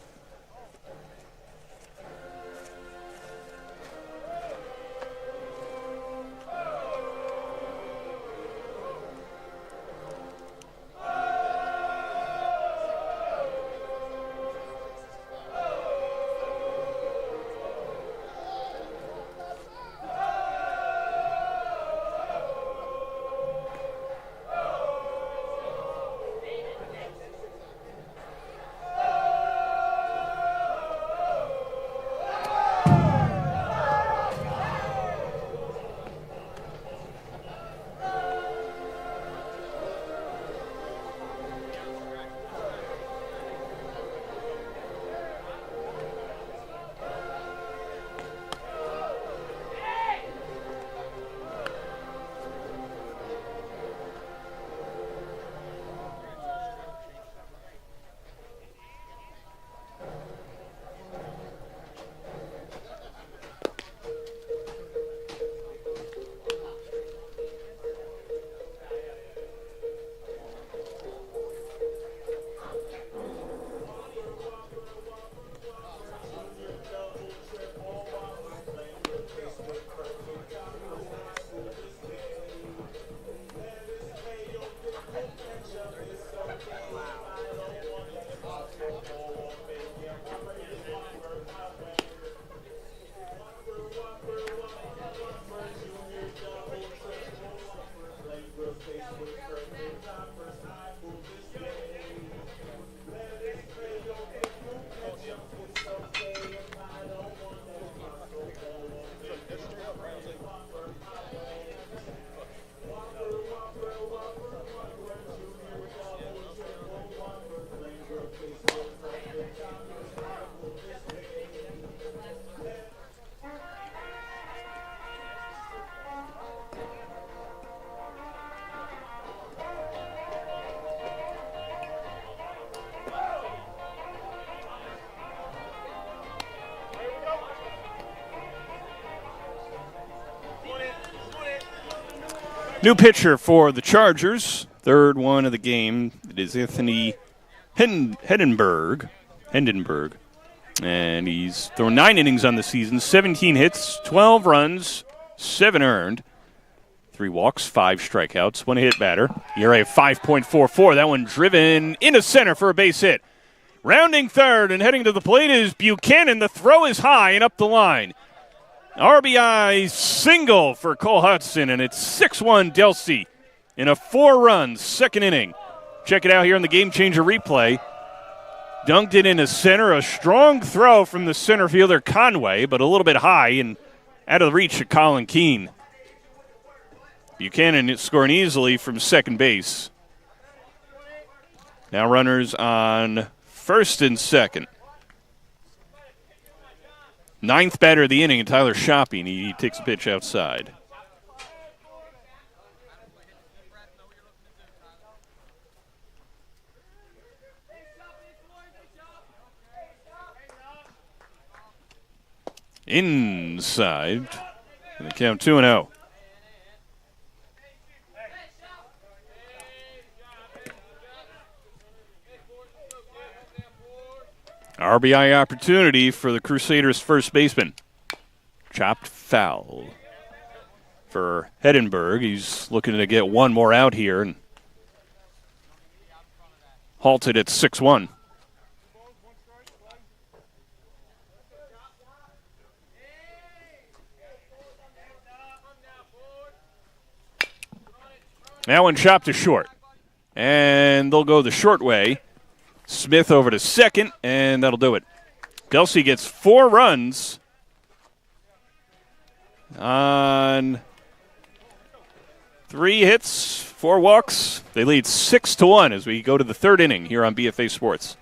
New pitcher for the Chargers, third one of the game. It is Anthony Hindenburg. And he's thrown 9 innings on the season, 17 hits, 12 runs, 7 earned, 3 walks, 5 strikeouts, 1 hit batter. ERA of 5.44. That one driven into center for a base hit. Rounding third and heading to the plate is Buchanan. The throw is high and up the line. RBI single for Cole Hudson, and it's 6-1 Delsea in a 4-run second inning. Check it out here in the Game Changer replay. Dunked it into center, a strong throw from the center fielder Conway, but a little bit high and out of the reach of Colin Keene. Buchanan scoring easily from second base. Now runners on first and second. 9th batter of the inning, Tyler Shopping. He takes a pitch outside. Inside. And the count 2-0. RBI opportunity for the Crusaders' first baseman. Chopped foul for Heddenberg. He's looking to get one more out here and halted at 6-1. That one chopped to short. And they'll go the short way. Smith over to second, and that'll do it. Delsea gets 4 runs on 3 hits, 4 walks. They lead 6-1 as we go to the third inning here on BFA Sports.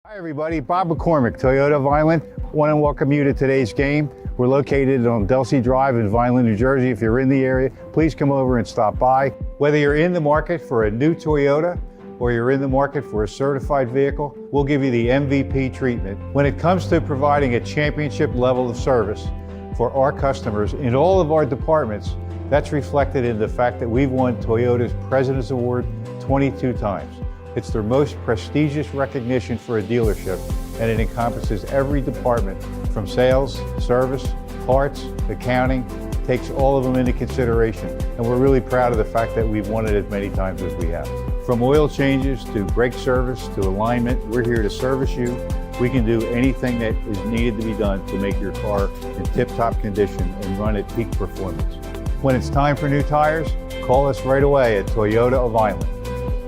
Hi everybody, Bob McCormick, Toyota of Vineland. Want to welcome you to today's game. We're located on Delsea Drive in Vineland, New Jersey. If you're in the area, please come over and stop by. Whether you're in the market for a new Toyota or you're in the market for a certified vehicle, we'll give you the MVP treatment. When it comes to providing a championship level of service for our customers in all of our departments, that's reflected in the fact that we've won Toyota's President's Award 22 times. It's their most prestigious recognition for a dealership, and it encompasses every department from sales, service, parts, accounting, takes all of them into consideration. And we're really proud of the fact that we've won it as many times as we have. From oil changes to brake service to alignment, we're here to service you. We can do anything that is needed to be done to make your car in tip-top condition and run at peak performance. When it's time for new tires, call us right away at Toyota of Vineland.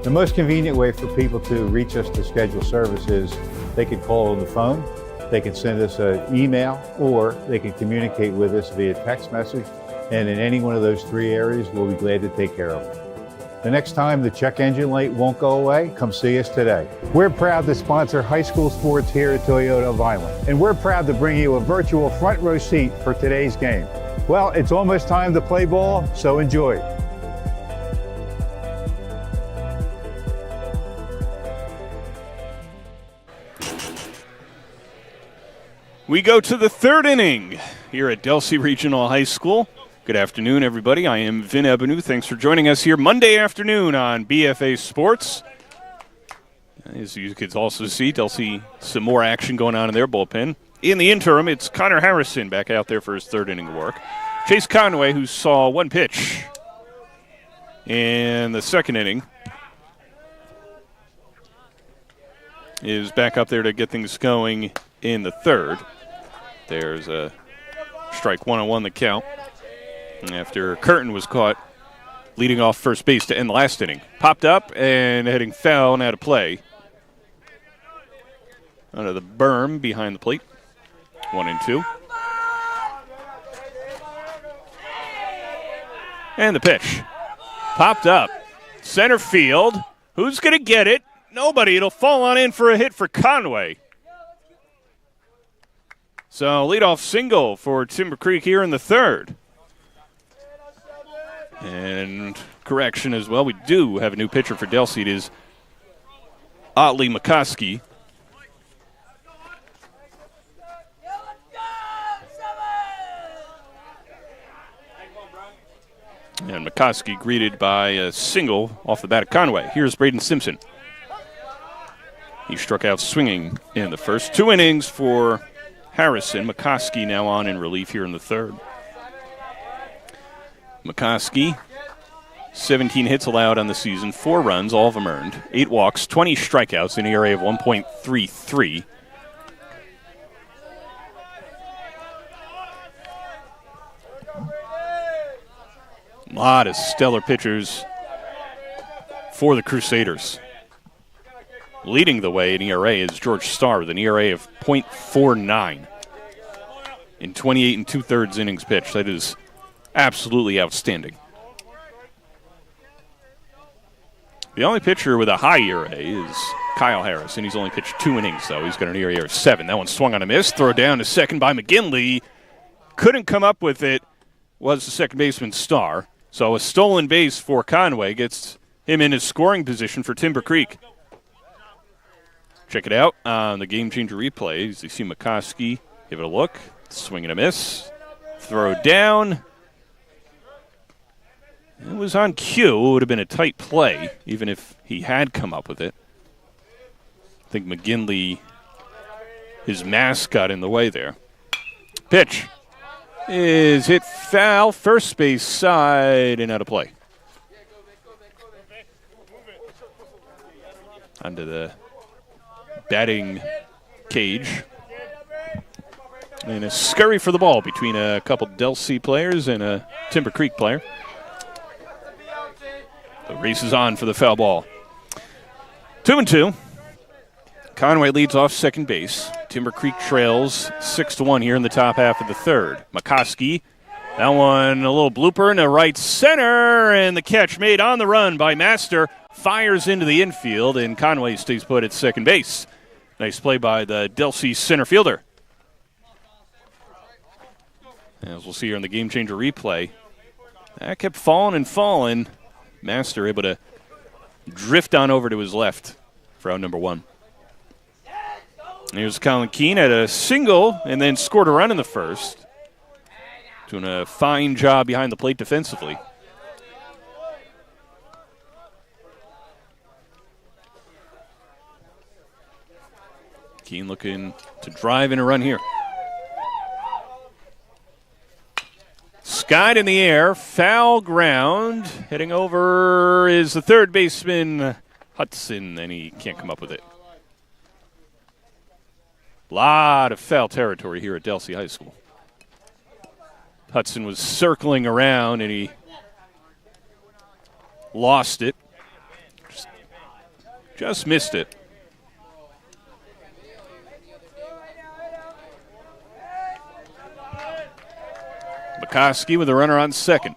The most convenient way for people to reach us to schedule service is they can call on the phone, they can send us an email, or they can communicate with us via text message. And in any one of those 3 areas, we'll be glad to take care of it. The next time the check engine light won't go away, come see us today. We're proud to sponsor high school sports here at Toyota of Vineland. And we're proud to bring you a virtual front row seat for today's game. Well, it's almost time to play ball, so enjoy. We go to the third inning here at Delsea Regional High School. Good afternoon, everybody. I am Vin Ebenu. Thanks for joining us here Monday afternoon on BFA Sports. As you can also see, Delsea, some more action going on in their bullpen. In the interim, it's Connor Harrison back out there for his third inning of work. Chase Conway, who saw 1 pitch in the second inning, is back up there to get things going in the third. There's a strike 1-on-1 the count after Curtin was caught leading off first base to end the last inning. Popped up and heading foul and out of play. Under the berm behind the plate. 1-2. And the pitch. Popped up. Center field. Who's going to get it? Nobody. It'll fall on in for a hit for Conway. So leadoff single for Timber Creek here in the third. And correction as well, we do have a new pitcher for Delsea. It is Otley McCoskey. And McCoskey greeted by a single off the bat of Conway. Here's Braden Simpson. He struck out swinging in the first. 2 innings for Harrison. McCoskey now on in relief here in the third. McCoskey, 17 hits allowed on the season, 4 runs, all of them earned, 8 walks, 20 strikeouts, an ERA of 1.33. A lot of stellar pitchers for the Crusaders. Leading the way in ERA is George Starr with an ERA of .49 in 28 2/3 innings pitched. That is absolutely outstanding. The only pitcher with a high ERA is Kyle Harris, and he's only pitched 2 innings, though. He's got an ERA of 7. That one swung on a miss. Throw down to second by McGinley. Couldn't come up with it. Was the second baseman Starr. So a stolen base for Conway gets him in his scoring position for Timber Creek. Check it out on the Game Changer replay. As you see McCoskey, give it a look. Swing and a miss. Throw down. It was on cue. It would have been a tight play, even if he had come up with it. I think McGinley, his mask got in the way there. Pitch is hit foul, first base side, and out of play. Onto the batting cage. And a scurry for the ball between a couple Delsea players and a Timber Creek player. The race is on for the foul ball. 2-2. Conway leads off second base. Timber Creek trails 6-1 here in the top half of the third. McCoskey, that one a little blooper into right center, and the catch made on the run by Master. Fires into the infield, and Conway stays put at second base. Nice play by the Delsea center fielder. As we'll see here in the Game Changer replay, that kept falling and falling. Master able to drift on over to his left for out number 1. Here's Colin Keene at a single and then scored a run in the first. Doing a fine job behind the plate defensively. Keene looking to drive in a run here. Skied in the air, foul ground. Heading over is the third baseman, Hudson, and he can't come up with it. Lot of foul territory here at Delsea High School. Hudson was circling around, and he lost it. Just missed it. McCoskey with a runner on second.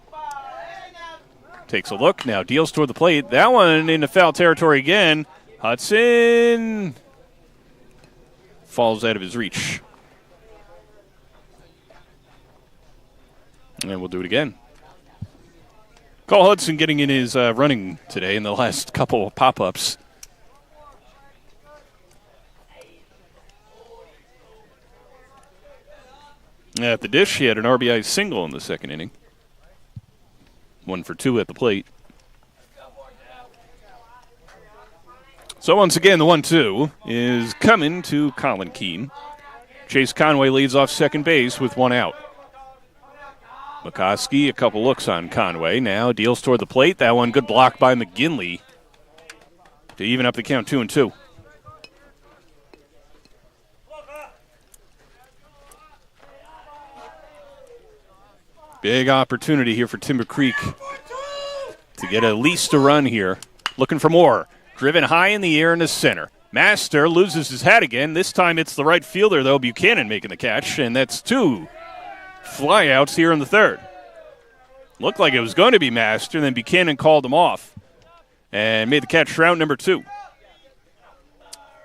Takes a look, now deals toward the plate. That one into foul territory again. Hudson falls out of his reach. And we'll do it again. Cole Hudson getting in his running today in the last couple of pop-ups. At the dish, he had an RBI single in the second inning. 1 for 2 at the plate. So once again, the 1-2 is coming to Colin Keene. Chase Conway leads off second base with 1 out. McCoskey, a couple looks on Conway. Now deals toward the plate. That one good block by McGinley to even up the count 2-2. Big opportunity here for Timber Creek to get at least a run here. Looking for more. Driven high in the air in the center. Master loses his hat again. This time it's the right fielder, though, Buchanan making the catch, and that's 2 flyouts here in the third. Looked like it was going to be Master, then Buchanan called him off and made the catch for out number 2.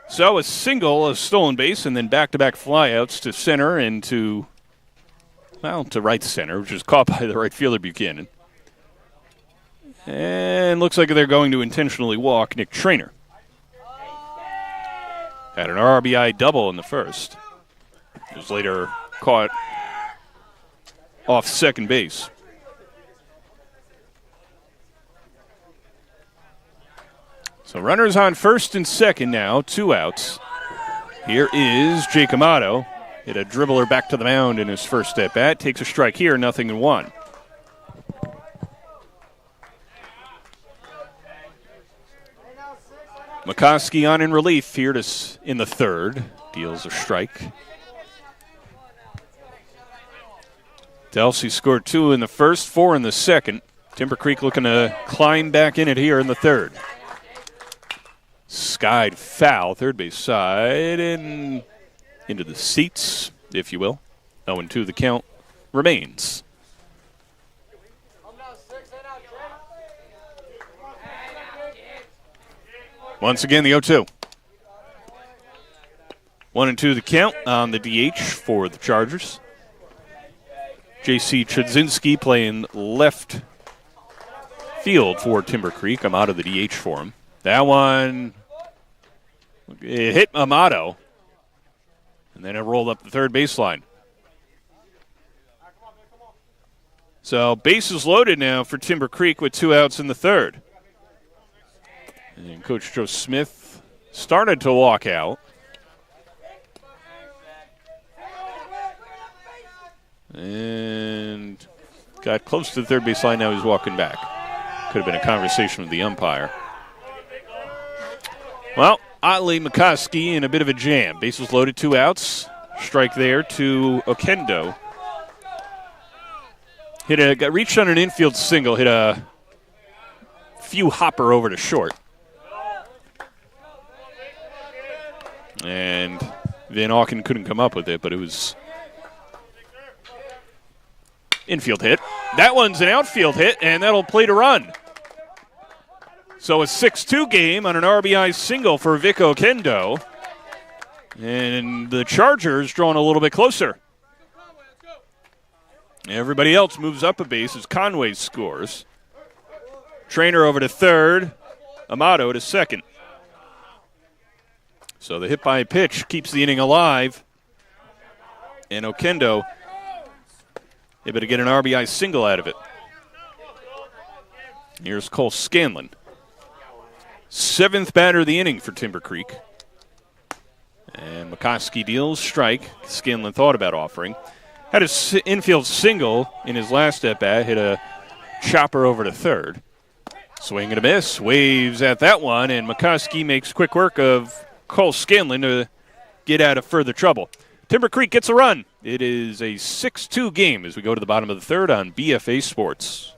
So a single, a stolen base, and then back-to-back flyouts to center and to right center, which was caught by the right fielder, Buchanan. And looks like they're going to intentionally walk Nick Traynor. Had an RBI double in the first. It was later caught off second base. So runners on first and second now, 2 outs. Here is Jake Amato. Hit a dribbler back to the mound in his first at bat. Takes a strike here, 0-1. McCoskey on in relief here in the third. Deals a strike. Delsea scored 2 in the first, 4 in the second. Timber Creek looking to climb back in it here in the third. Skied foul, third base side, and into the seats, if you will. 0-2 the count remains. Once again, the 0-2. 1-2 the count on the DH for the Chargers. J.C. Chudzinski playing left field for Timber Creek. I'm out of the DH for him. That one, it hit Amato, and then it rolled up the third baseline. So bases loaded now for Timber Creek with 2 outs in the third. And Coach Joe Smith started to walk out. And got close to the third baseline, now he's walking back. Could have been a conversation with the umpire. Well, oddly, McCoskey in a bit of a jam. Bases loaded, 2 outs. Strike there to Okendo. Got reached on an infield single, hit a few hopper over to short. And Van Auken couldn't come up with it, but it was infield hit. That one's an outfield hit, and that'll play to run. So a 6-2 game on an RBI single for Vic Okendo. And the Chargers drawing a little bit closer. Everybody else moves up a base as Conway scores. Trainer over to third. Amato to second. So the hit by pitch keeps the inning alive. And Okendo able to get an RBI single out of it. Here's Cole Scanlon. 7th batter of the inning for Timber Creek. And McCoskey deals strike. Scanlon thought about offering. Had an infield single in his last at-bat. Hit a chopper over to third. Swing and a miss. Waves at that one. And McCoskey makes quick work of Cole Scanlon to get out of further trouble. Timber Creek gets a run. It is a 6-2 game as we go to the bottom of the third on BFA Sports.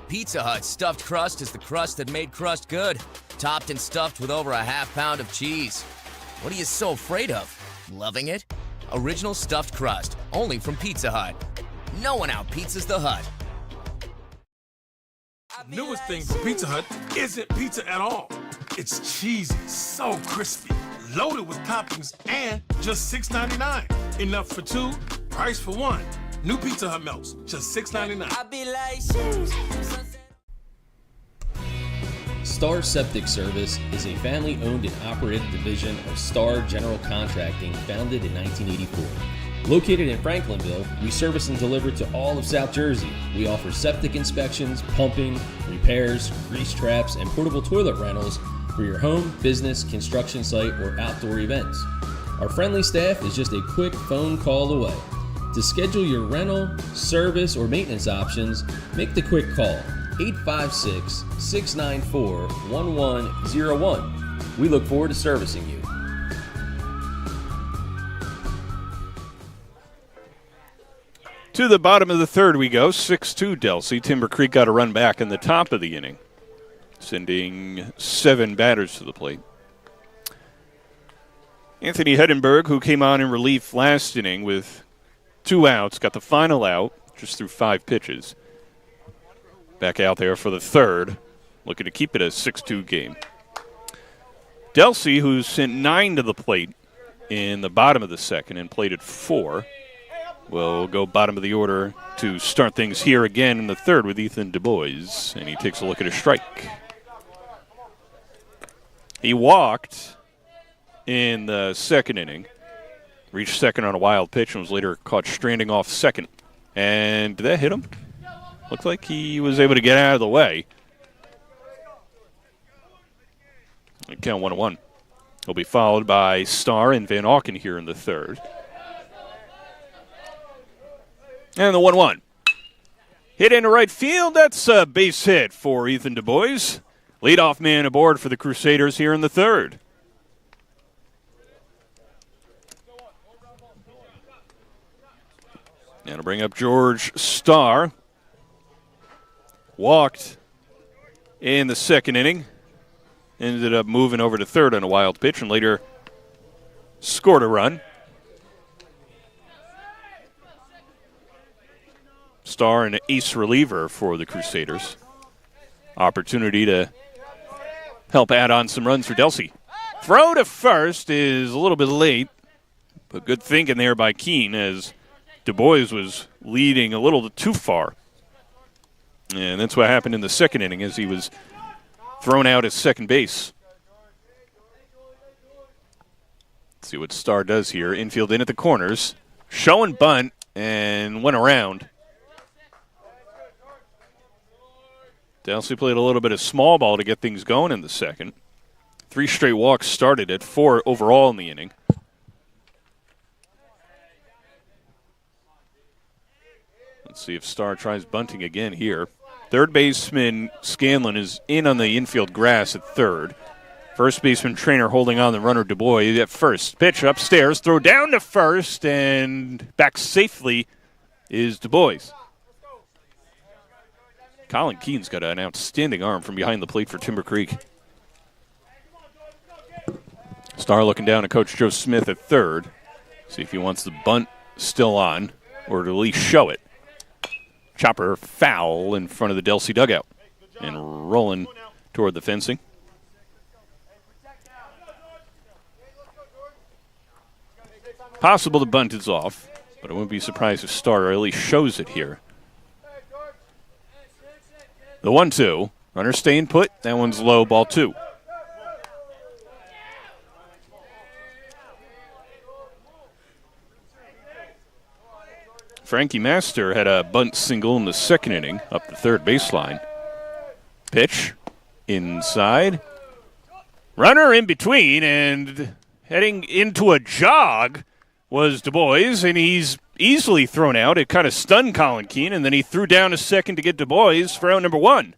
Pizza Hut stuffed crust is the crust that made crust good. Topped and stuffed with over a half pound of cheese. What are you so afraid of? Loving it? Original stuffed crust, only from Pizza Hut. No one out-pizzas the Hut. Newest thing from Pizza Hut isn't pizza at all. It's cheesy, so crispy, loaded with toppings, and just $6.99. Enough for 2, price for 1. New Pizza Hut melts, just $6.99. Star Septic Service is a family-owned and operated division of Star General Contracting founded in 1984. Located in Franklinville, we service and deliver to all of South Jersey. We offer septic inspections, pumping, repairs, grease traps, and portable toilet rentals for your home, business, construction site, or outdoor events. Our friendly staff is just a quick phone call away. To schedule your rental, service, or maintenance options, make the quick call, 856-694-1101. We look forward to servicing you. To the bottom of the third we go, 6-2 Delsea. Timber Creek got a run back in the top of the inning, sending 7 batters to the plate. Anthony Hedenberg, who came on in relief last inning with 2 outs, got the final out just through 5 pitches. Back out there for the third, looking to keep it a 6-2 game. Delsea, who sent 9 to the plate in the bottom of the second and played at 4, will go bottom of the order to start things here again in the third with Ethan Du Bois, and he takes a look at a strike. He walked in the second inning, reached second on a wild pitch, and was later caught stranding off second. And did that hit him? Looked like he was able to get out of the way. Count 1-1. He'll be followed by Starr and Van Auken here in the third. And the 1-1. Hit into right field. That's a base hit for Ethan Du Bois. Leadoff man aboard for the Crusaders here in the third. And to bring up George Starr. Walked in the second inning. Ended up moving over to third on a wild pitch and later scored a run. Starr, an ace reliever for the Crusaders. Opportunity to help add on some runs for Delsea. Throw to first is a little bit late, but good thinking there by Keene as Du Bois was leading a little too far. And that's what happened in the second inning as he was thrown out at second base. Let's see what Starr does here. Infield in at the corners. Showing bunt and went around. Delsea played a little bit of small ball to get things going in the second. 3 straight walks started at 4 overall in the inning. Let's see if Starr tries bunting again here. Third baseman Scanlon is in on the infield grass at third. First baseman Trainer holding on the runner Du Bois at first. Pitch upstairs, throw down to first, and back safely is Du Bois. Colin Keene's got an outstanding arm from behind the plate for Timber Creek. Starr looking down at Coach Joe Smith at third. See if he wants the bunt still on or to at least show it. Chopper foul in front of the Delsea dugout and rolling toward the fencing. Possible the bunt is off, but I wouldn't be surprised if Starr at least shows it here. The 1-2. Runner staying put. That one's low, ball 2. Frankie Master had a bunt single in the second inning up the third baseline. Pitch inside. Runner in between, and heading into a jog was Du Bois, and he's easily thrown out. It kind of stunned Colin Keene, and then he threw down a second to get Du Bois for out number 1.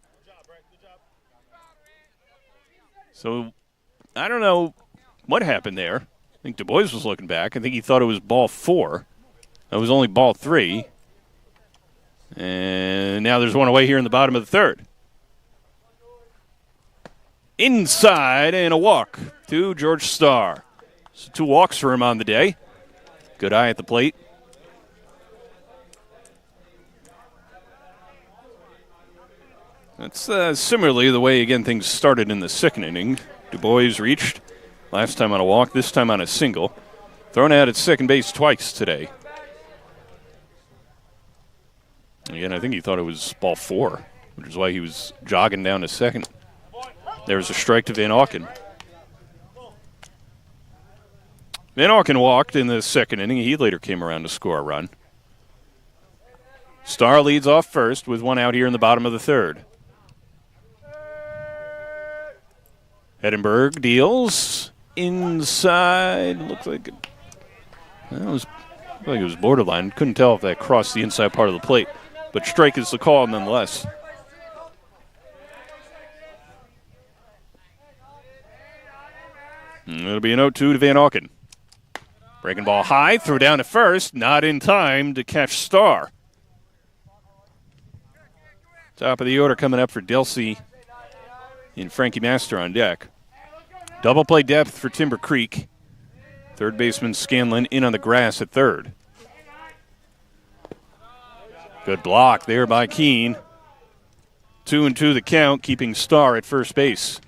So I don't know what happened there. I think Du Bois was looking back. I think he thought it was ball 4. That was only ball 3. And now there's one away here in the bottom of the third. Inside and a walk to George Starr. So 2 walks for him on the day. Good eye at the plate. That's similarly the way, again, things started in the second inning. Du Bois reached, last time on a walk, this time on a single. Thrown out at second base twice today. Again, I think he thought it was ball 4, which is why he was jogging down to second. There was a strike to Van Auken. Van Auken walked in the second inning. He later came around to score a run. Starr leads off first with 1 out here in the bottom of the third. Edinburgh deals inside. Looks like it was borderline. Couldn't tell if that crossed the inside part of the plate. But strike is the call nonetheless. And it'll be an 0-2 to Van Auken. Breaking ball high, throw down to first, not in time to catch Starr. Top of the order coming up for Delsea in Frankie Master on deck. Double play depth for Timber Creek. Third baseman Scanlon in on the grass at third. Good block there by Keene. 2-2 the count, keeping Starr at first base.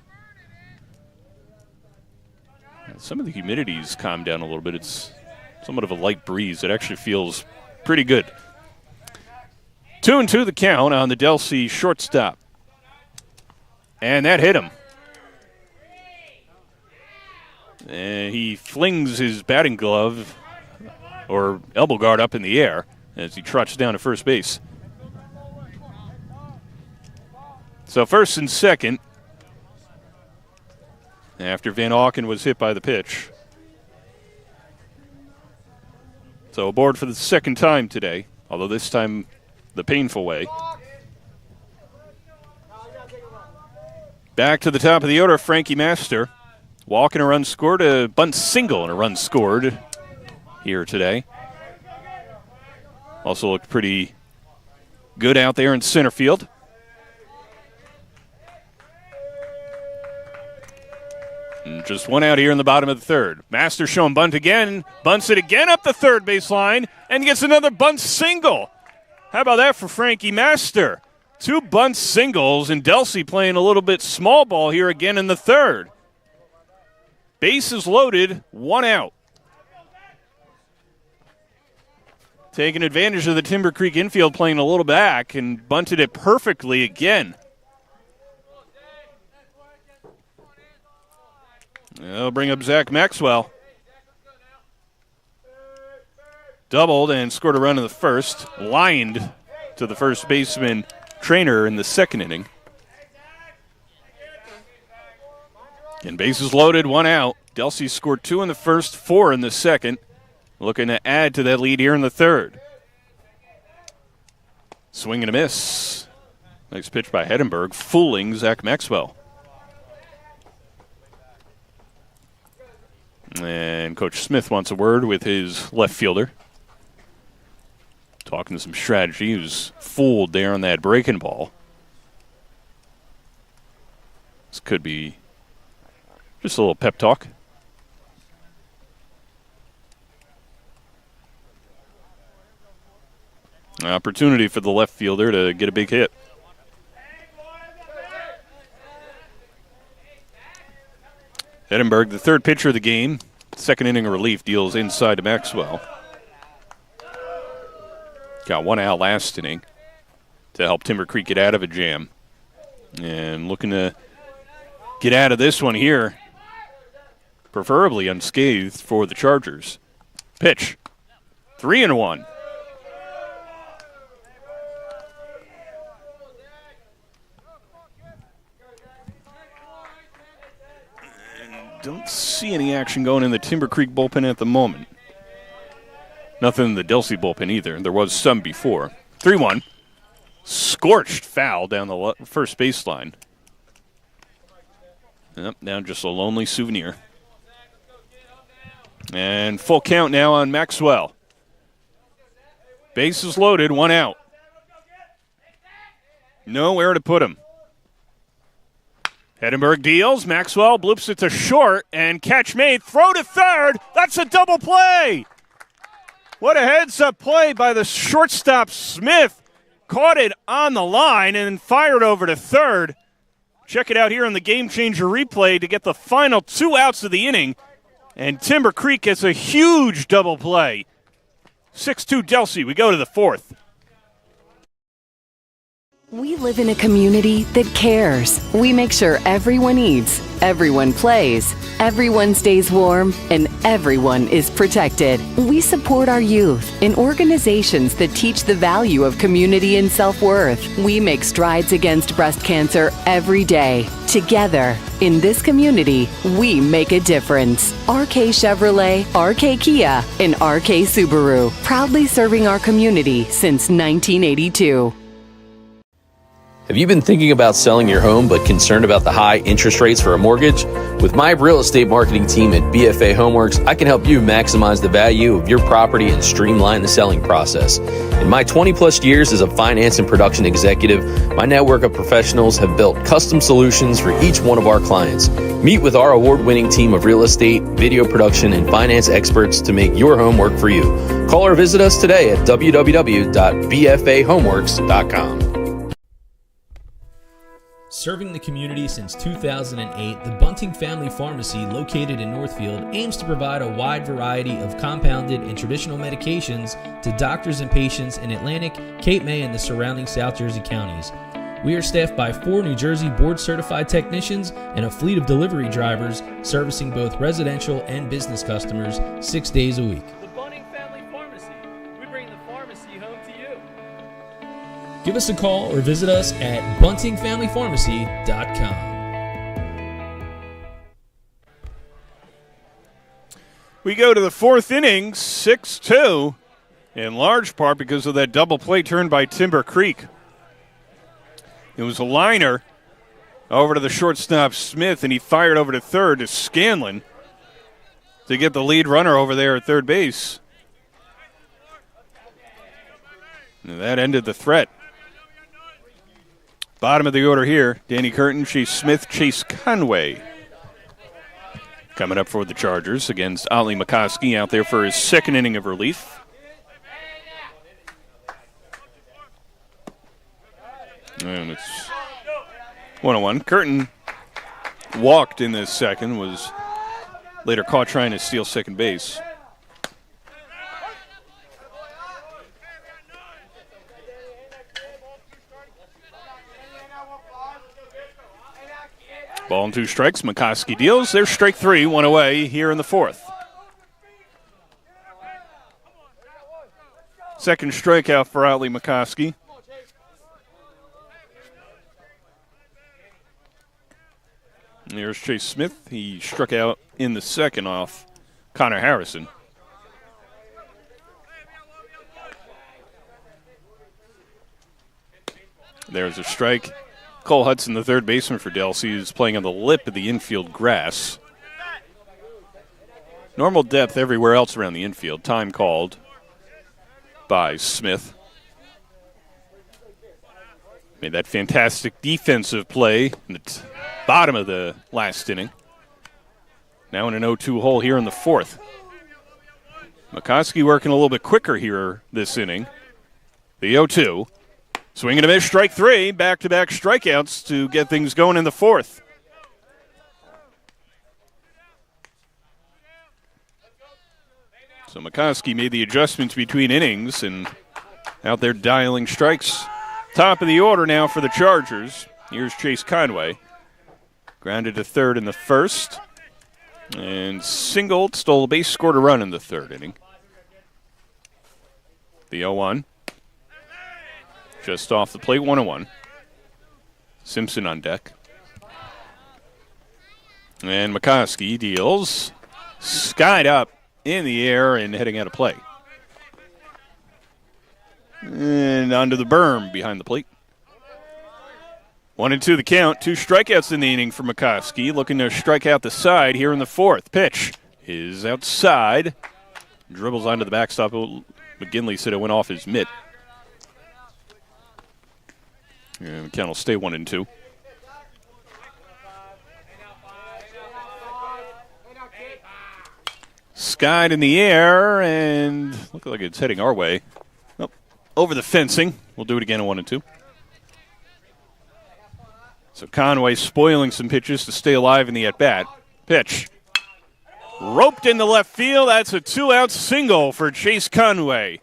Some of the humidity's calmed down a little bit. It's somewhat of a light breeze. It actually feels pretty good. 2-2 the count on the Delsea shortstop. And that hit him. And he flings his batting glove or elbow guard up in the air as he trots down to first base. So first and second, after Van Auken was hit by the pitch. So aboard for the second time today, although this time the painful way. Back to the top of the order, Frankie Master. Walk and a run scored, a bunt single and a run scored here today. Also looked pretty good out there in center field. And just one out here in the bottom of the third. Master showing bunt again, bunts it again up the third base line, and gets another bunt single. How about that for Frankie Master? 2 bunt singles, and Delsea playing a little bit small ball here again in the third. Bases loaded, 1 out. Taking advantage of the Timber Creek infield playing a little back and bunted it perfectly again. They'll bring up Zach Maxwell. Doubled and scored a run in the first. Lined to the first baseman Trainer in the second inning. And bases loaded, 1 out. Delsea scored 2 in the first, 4 in the second. Looking to add to that lead here in the third. Swing and a miss. Nice pitch by Heddenberg, fooling Zach Maxwell. And Coach Smith wants a word with his left fielder. Talking some strategy. He was fooled there on that breaking ball. This could be just a little pep talk. An opportunity for the left fielder to get a big hit. Edinburgh, the third pitcher of the game, second inning of relief, deals inside to Maxwell. Got 1 out last inning to help Timber Creek get out of a jam. And looking to get out of this one here, preferably unscathed for the Chargers. Pitch, 3-1. Don't see any action going in the Timber Creek bullpen at the moment. Nothing in the Delsea bullpen either. There was some before. 3-1. Scorched foul down the first baseline. Yep, now just a lonely souvenir. And full count now on Maxwell. Bases loaded, 1 out. Nowhere to put him. Heddenberg deals. Maxwell bloops it to short, and catch made. Throw to third. That's a double play. What a heads-up play by the shortstop, Smith. Caught it on the line and fired over to third. Check it out here on the Game Changer replay to get the final 2 outs of the inning. And Timber Creek gets a huge double play. 6-2 Delsea. We go to the fourth. We live in a community that cares. We make sure everyone eats, everyone plays, everyone stays warm, and everyone is protected. We support our youth in organizations that teach the value of community and self-worth. We make strides against breast cancer every day. Together, in this community, we make a difference. RK Chevrolet, RK Kia, and RK Subaru, proudly serving our community since 1982. Have you been thinking about selling your home but concerned about the high interest rates for a mortgage? With my real estate marketing team at BFA Homeworks, I can help you maximize the value of your property and streamline the selling process. In my 20-plus years as a finance and production executive, my network of professionals have built custom solutions for each one of our clients. Meet with our award-winning team of real estate, video production, and finance experts to make your home work for you. Call or visit us today at www.bfahomeworks.com. Serving the community since 2008, the Bunting Family Pharmacy, located in Northfield, aims to provide a wide variety of compounded and traditional medications to doctors and patients in Atlantic, Cape May, and the surrounding South Jersey counties. We are staffed by 4 New Jersey board-certified technicians and a fleet of delivery drivers servicing both residential and business customers 6 days a week. The Bunting Family Pharmacy. We bring the pharmacy home to you. Give us a call or visit us at buntingfamilypharmacy.com. We go to the 4th inning, 6-2, in large part because of that double play turned by Timber Creek. It was a liner over to the shortstop Smith, and he fired over to third to Scanlon to get the lead runner over there at third base. And that ended the threat. Bottom of the order here, Danny Curtin, Chase Smith, Chase Conway. Coming up for the Chargers against Ollie McCoskey out there for his second inning of relief. And it's 1-1. Curtin walked in this second, was later caught trying to steal second base. Ball and 2 strikes. McCoskey deals. There's strike 3, 1 away here in the 4th. Second strikeout for Ollie McCoskey. There's Chase Smith. He struck out in the second off Connor Harrison. There's a strike. Cole Hudson, the third baseman for Delsea, is playing on the lip of the infield grass. Normal depth everywhere else around the infield. Time called by Smith. Made that fantastic defensive play in the bottom of the last inning. Now in an 0-2 hole here in the 4th. McCoskey working a little bit quicker here this inning. The 0-2. Swing and a miss, strike 3, back-to-back strikeouts to get things going in the 4th. So McCoskey made the adjustments between innings and out there dialing strikes. Top of the order now for the Chargers. Here's Chase Conway. Grounded to third in the 1st. And singled, stole a base, scored a run in the 3rd inning. The 0-1. Just off the plate, 1-1. Simpson on deck. And McCoskey deals. Skied up in the air and heading out of play. And onto the berm behind the plate. 1-2 the count. 2 strikeouts in the inning for McCoskey. Looking to strike out the side here in the 4th. Pitch is outside. Dribbles onto the backstop. McGinley said it went off his mitt. And the count will stay 1-2. Skied in the air and looked like it's heading our way. Oh, over the fencing. We'll do it again at 1-2. So Conway spoiling some pitches to stay alive in the at-bat. Pitch. Roped in the left field. That's a 2-out single for Chase Conway.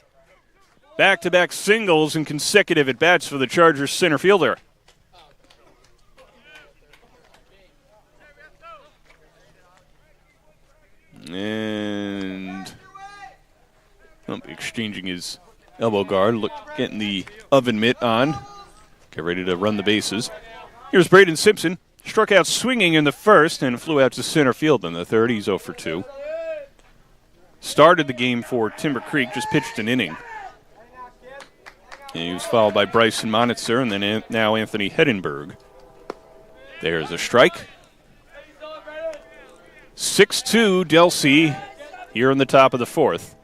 Back-to-back singles and consecutive at-bats for the Chargers center fielder. And exchanging his elbow guard, getting the oven mitt on. Get ready to run the bases. Here's Braden Simpson. Struck out swinging in the 1st and flew out to center field in the 3rd. He's 0 for 2. Started the game for Timber Creek, just pitched an inning. And he was followed by Bryson Monitzer and then now Anthony Hedenberg. There's a strike. 6-2 Delsea here in the top of the 4th.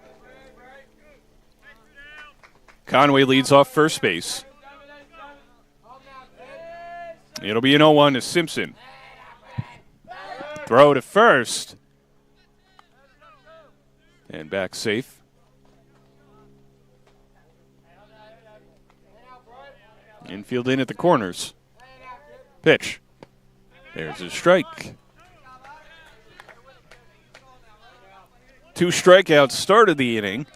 Conway leads off first base. It'll be an 0-1 to Simpson. Throw to first. And back safe. Infield in at the corners. Pitch. There's a strike. 2 strikeouts started the inning.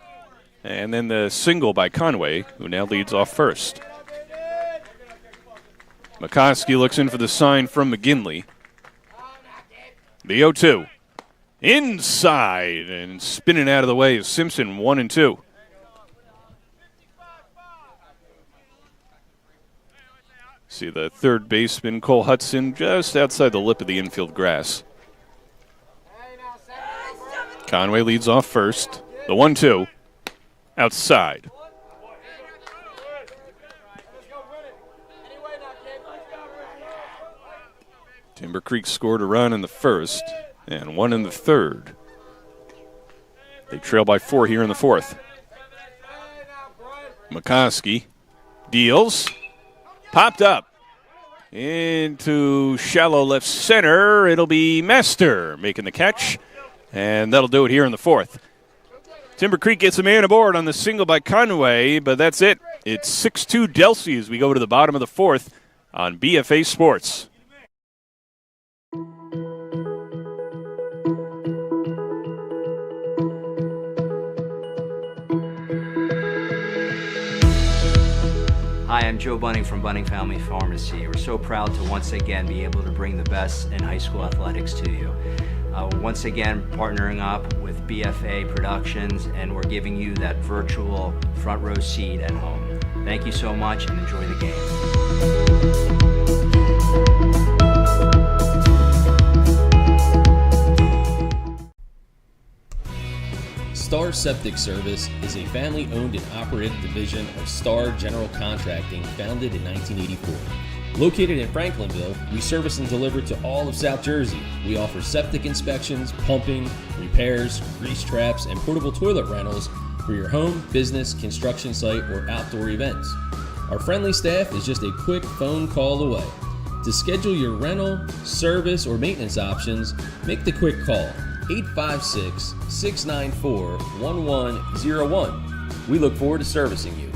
And then the single by Conway, who now leads off first. McCoskey looks in for the sign from McGinley. The 0-2. Inside and spinning out of the way is Simpson, 1-2. See the third baseman, Cole Hudson, just outside the lip of the infield grass. Conway leads off first. The 1-2. Outside. Timber Creek scored a run in the first and one in the third. They trail by 4 here in the fourth. McCoskey deals. Popped up into shallow left center. It'll be Master making the catch, and that'll do it here in the fourth. Timber Creek gets a man aboard on the single by Conway, but that's it. It's 6-2 Delsea as we go to the bottom of the fourth on BFA Sports. Hi, I'm Joe Bunning from Bunning Family Pharmacy. We're so proud to once again be able to bring the best in high school athletics to you. Once again, partnering up with BFA Productions, and we're giving you that virtual front row seat at home. Thank you so much and enjoy the game. Star Septic Service is a family-owned and operated division of Star General Contracting founded in 1984. Located in Franklinville, we service and deliver to all of South Jersey. We offer septic inspections, pumping, repairs, grease traps, and portable toilet rentals for your home, business, construction site, or outdoor events. Our friendly staff is just a quick phone call away. To schedule your rental, service, or maintenance options, make the quick call. 856-694-1101. We look forward to servicing you.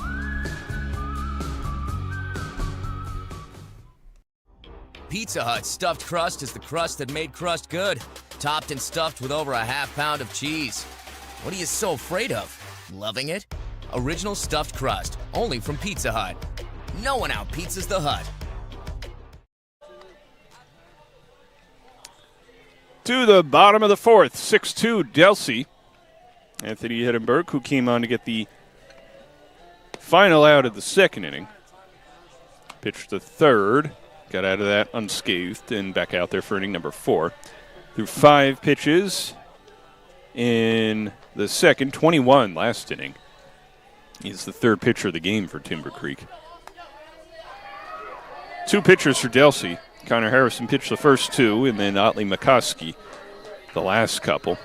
Pizza Hut stuffed crust is the crust that made crust good. Topped and stuffed with over a half pound of cheese. What are you so afraid of? Loving it? Original stuffed crust, only from Pizza Hut. No one out-pizzas the Hut. To the bottom of the fourth, 6-2 Delsea. Anthony Heddenberg, who came on to get the final out of the second inning. Pitched the third, got out of that unscathed, and back out there for inning number 4. Threw 5 pitches in the second, 21 last inning. He's the third pitcher of the game for Timber Creek. 2 pitchers for Delsea. Connor Harrison pitched the first 2, and then Otley McCoskey the last couple.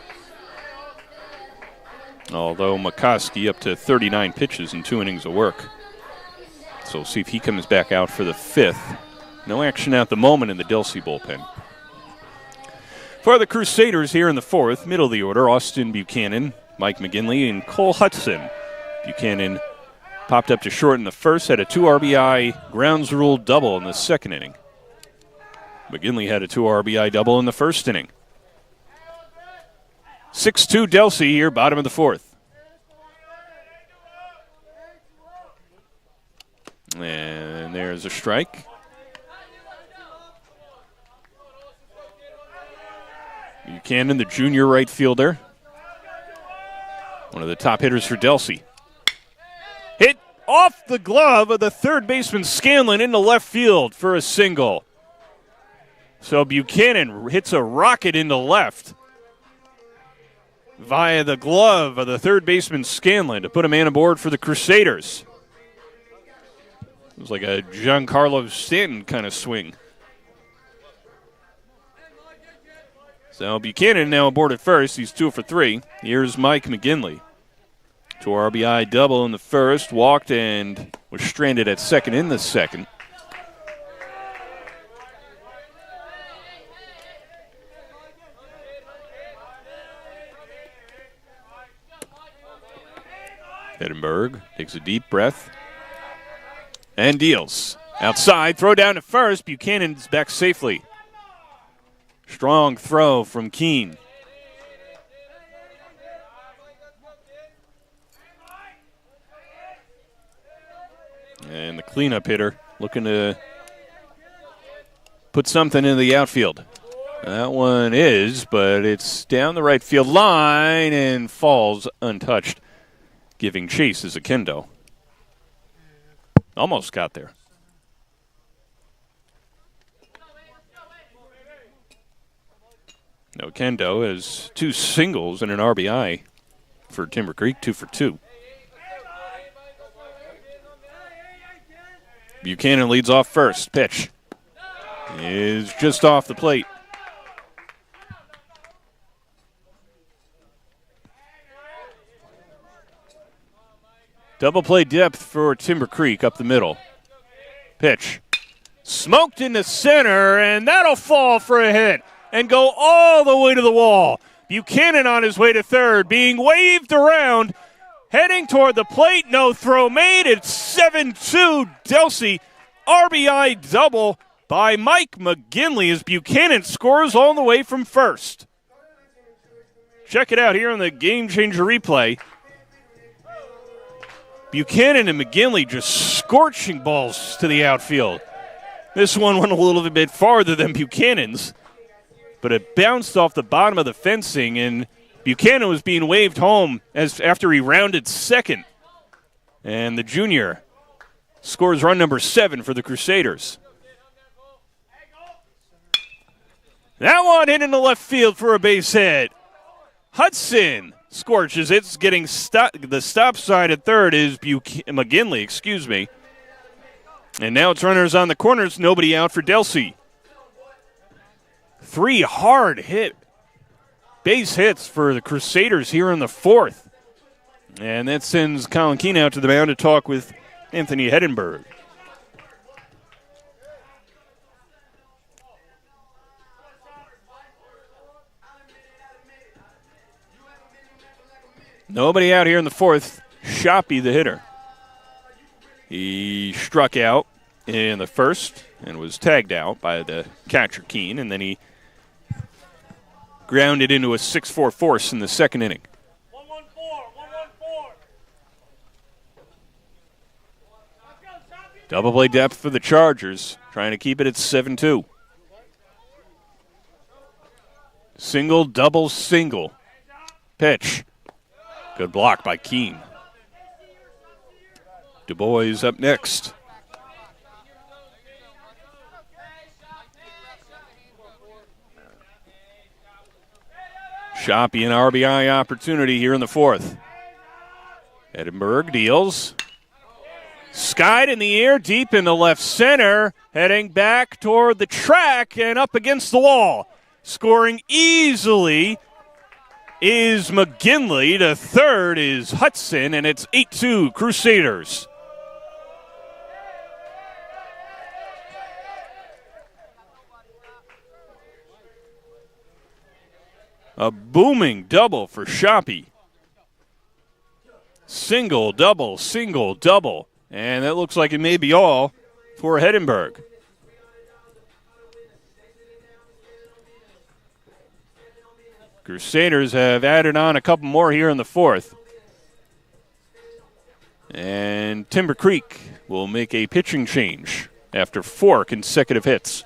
Although McCoskey up to 39 pitches in 2 innings of work. So we'll see if he comes back out for the 5th. No action at the moment in the Delsea bullpen. For the Crusaders here in the 4th, middle of the order, Austin Buchanan, Mike McGinley, and Cole Hudson. Buchanan popped up to short in the first, had a 2 RBI grounds rule double in the second inning. McGinley had a 2 RBI double in the first inning. 6-2 Delsea here, bottom of the 4th. And there's a strike. Buchanan, the junior right fielder. One of the top hitters for Delsea. Hit off the glove of the third baseman Scanlon into left field for a single. So Buchanan hits a rocket into left via the glove of the third baseman Scanlon to put a man aboard for the Crusaders. It was like a Giancarlo Stanton kind of swing. So Buchanan now aboard at first. He's 2 for 3. Here's Mike McGinley. 2 RBI double in the first. Walked and was stranded at second in the second. Heddenberg takes a deep breath and deals. Outside, throw down to first. Buchanan's back safely. Strong throw from Keene. And the cleanup hitter looking to put something in the outfield. That one is, but it's down the right field line and falls untouched, giving chase as Akendo. Almost got there. No, Kendo has 2 singles and an RBI for Timber Creek, 2 for 2. Buchanan leads off first. Pitch is just off the plate. Double play depth for Timber Creek up the middle. Pitch smoked into center, and that'll fall for a hit and go all the way to the wall. Buchanan on his way to third, being waved around, heading toward the plate. No throw made. It's 7-2 Delsea. RBI double by Mike McGinley as Buchanan scores all the way from first. Check it out here on the Game Changer replay. Buchanan and McGinley just scorching balls to the outfield. This one went a little bit farther than Buchanan's, but it bounced off the bottom of the fencing, and Buchanan was being waved home after he rounded second. And the junior scores run number 7 for the Crusaders. That one hit in the left field for a base hit. Hudson scorches it, getting the stop sign at third is McGinley, And now it's runners on the corners, nobody out for Delsea. 3 hard hit base hits for the Crusaders here in the 4th. And that sends Colin Keene out to the mound to talk with Anthony Heddenberg. Nobody out here in the 4th. Shoppy, the hitter. He struck out in the first and was tagged out by the catcher, Keene, and then he grounded into a 6-4 force in the second inning. 1-1-4. Double play depth for the Chargers, trying to keep it at 7-2. Single, double, single. Pitch. Good block by Keene. Du Bois up next. Shoppy an RBI opportunity here in the 4th. Edinburgh deals. Skied in the air, deep into left center, heading back toward the track and up against the wall. Scoring easily is McGinley. The third is Hudson, and it's 8-2 Crusaders. A booming double for Shoppy. Single, double, single, double. And that looks like it may be all for Heddenberg. Crusaders have added on a couple more here in the 4th. And Timber Creek will make a pitching change after 4 consecutive hits.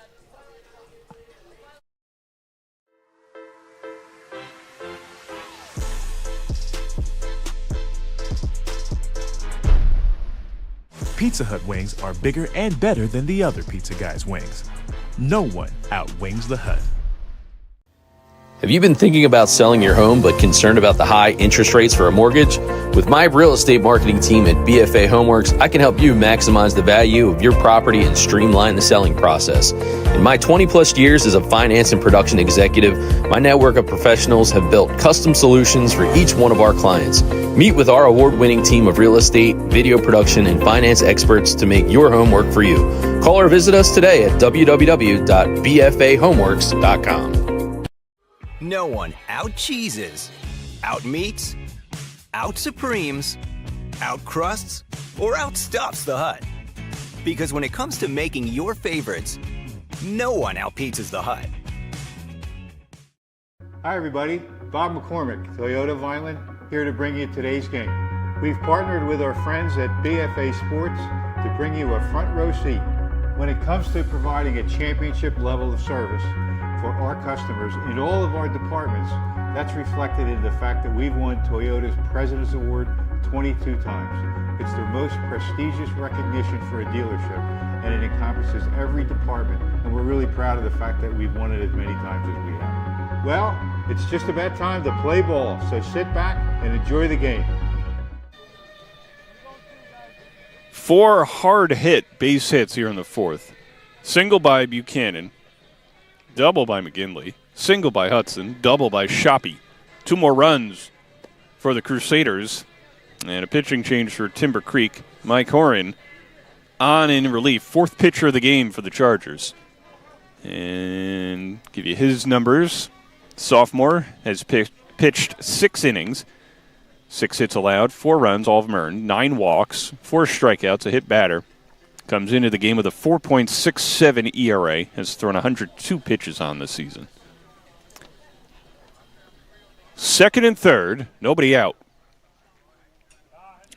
Pizza Hut wings are bigger and better than the other pizza guys' wings. No one outwings the Hut. Have you been thinking about selling your home but concerned about the high interest rates for a mortgage? With my real estate marketing team at BFA Homeworks, I can help you maximize the value of your property and streamline the selling process. In my 20-plus years as a finance and production executive, my network of professionals have built custom solutions for each one of our clients. Meet with our award-winning team of real estate, video production, and finance experts to make your home work for you. Call or visit us today at www.bfahomeworks.com. No one out-cheeses, out-meats, out-supremes, out-crusts, or out-stuffs the Hut. Because when it comes to making your favorites, no one out-pizzas the Hut. Hi everybody, Bob McCormick, Toyota Vineland, here to bring you today's game. We've partnered with our friends at BFA Sports to bring you a front row seat. When it comes to providing a championship level of service for our customers in all of our departments, that's reflected in the fact that we've won Toyota's President's Award 22 times. It's their most prestigious recognition for a dealership, and it encompasses every department, and we're really proud of the fact that we've won it as many times as we have. Well, it's just about time to play ball, so sit back and enjoy the game. 4 hard-hit base hits here in the fourth. Single by Buchanan, double by McGinley, single by Hudson, double by Shoppy. 2 more runs for the Crusaders, and a pitching change for Timber Creek. Mike Horan on in relief, 4th pitcher of the game for the Chargers. And give you his numbers. Sophomore has pitched 6 innings, 6 hits allowed, 4 runs, all of them earned, 9 walks, 4 strikeouts, a hit batter. Comes into the game with a 4.67 ERA, has thrown 102 pitches on this season. Second and third, nobody out.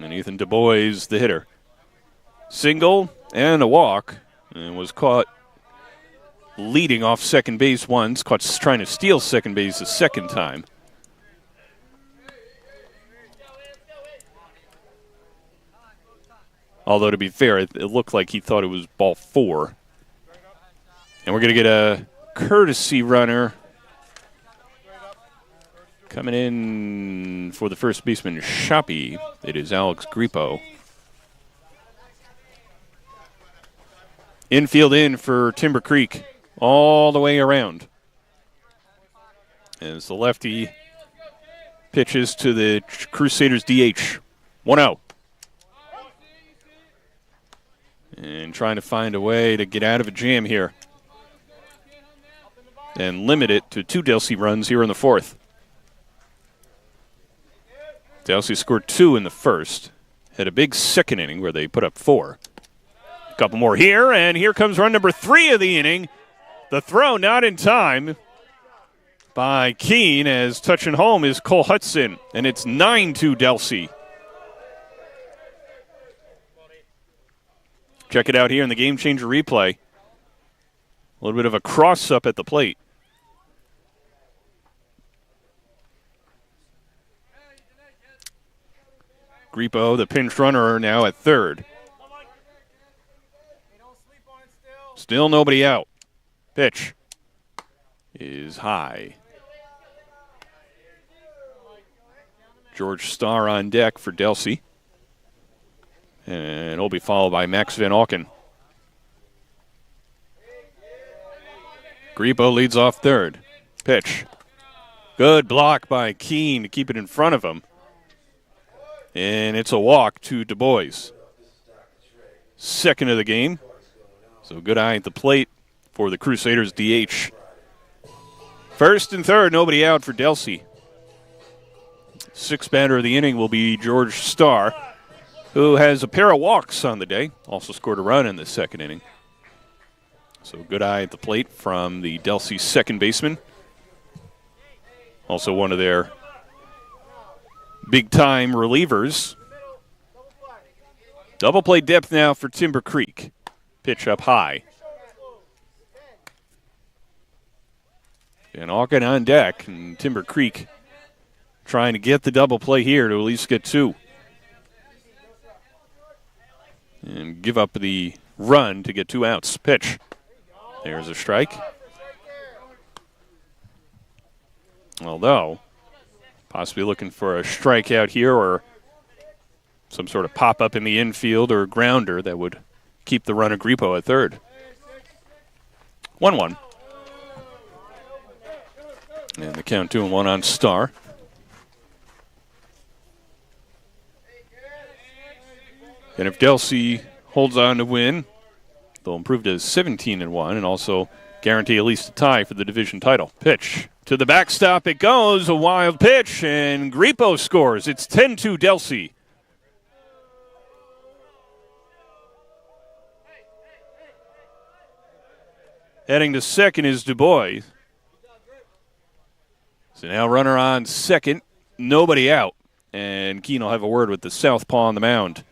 And Ethan Du Bois, the hitter. Single and a walk, and was caught leading off second base once, caught trying to steal second base a second time. Although, to be fair, it looked like he thought it was ball 4. And we're going to get a courtesy runner coming in for the first baseman, Shoppy. It is Alex Grippo. Infield in for Timber Creek all the way around. As the lefty pitches to the Crusaders DH. 1-0. And trying to find a way to get out of a jam here. And limit it to 2 Delsea runs here in the fourth. Delsea scored 2 in the first. Had a big second inning where they put up 4. A couple more here, and here comes run number 3 of the inning. The throw not in time by Keene, as touching home is Cole Hudson. And it's 9-2 Delsea. Check it out here in the Game Changer replay. A little bit of a cross-up at the plate. Grippo, the pinch runner, now at third. Still nobody out. Pitch is high. George Starr on deck for Delsea. And it'll be followed by Max Van Auken. Grippo leads off third. Pitch. Good block by Keene to keep it in front of him. And it's a walk to Du Bois. Second of the game. So good eye at the plate for the Crusaders DH. First and third, nobody out for Delsea. 6th batter of the inning will be George Starr, who has a pair of walks on the day. Also scored a run in the second inning. So good eye at the plate from the Delsea second baseman. Also one of their big-time relievers. Double play depth now for Timber Creek. Pitch up high. And Auken on deck, and Timber Creek trying to get the double play here to at least get 2. And give up the run to get 2 outs. Pitch. There's a strike. Although, possibly looking for a strikeout here or some sort of pop-up in the infield or grounder that would keep the run of Grippo at third. 1-1. And the count 2-1 on Starr. And if Delsea holds on to win, they'll improve to 17-1 and also guarantee at least a tie for the division title. Pitch to the backstop. It goes. A wild pitch, and Grippo scores. It's 10-2 Delsea. Heading to second is Du Bois. So now runner on second. Nobody out. And Keene will have a word with the southpaw on the mound.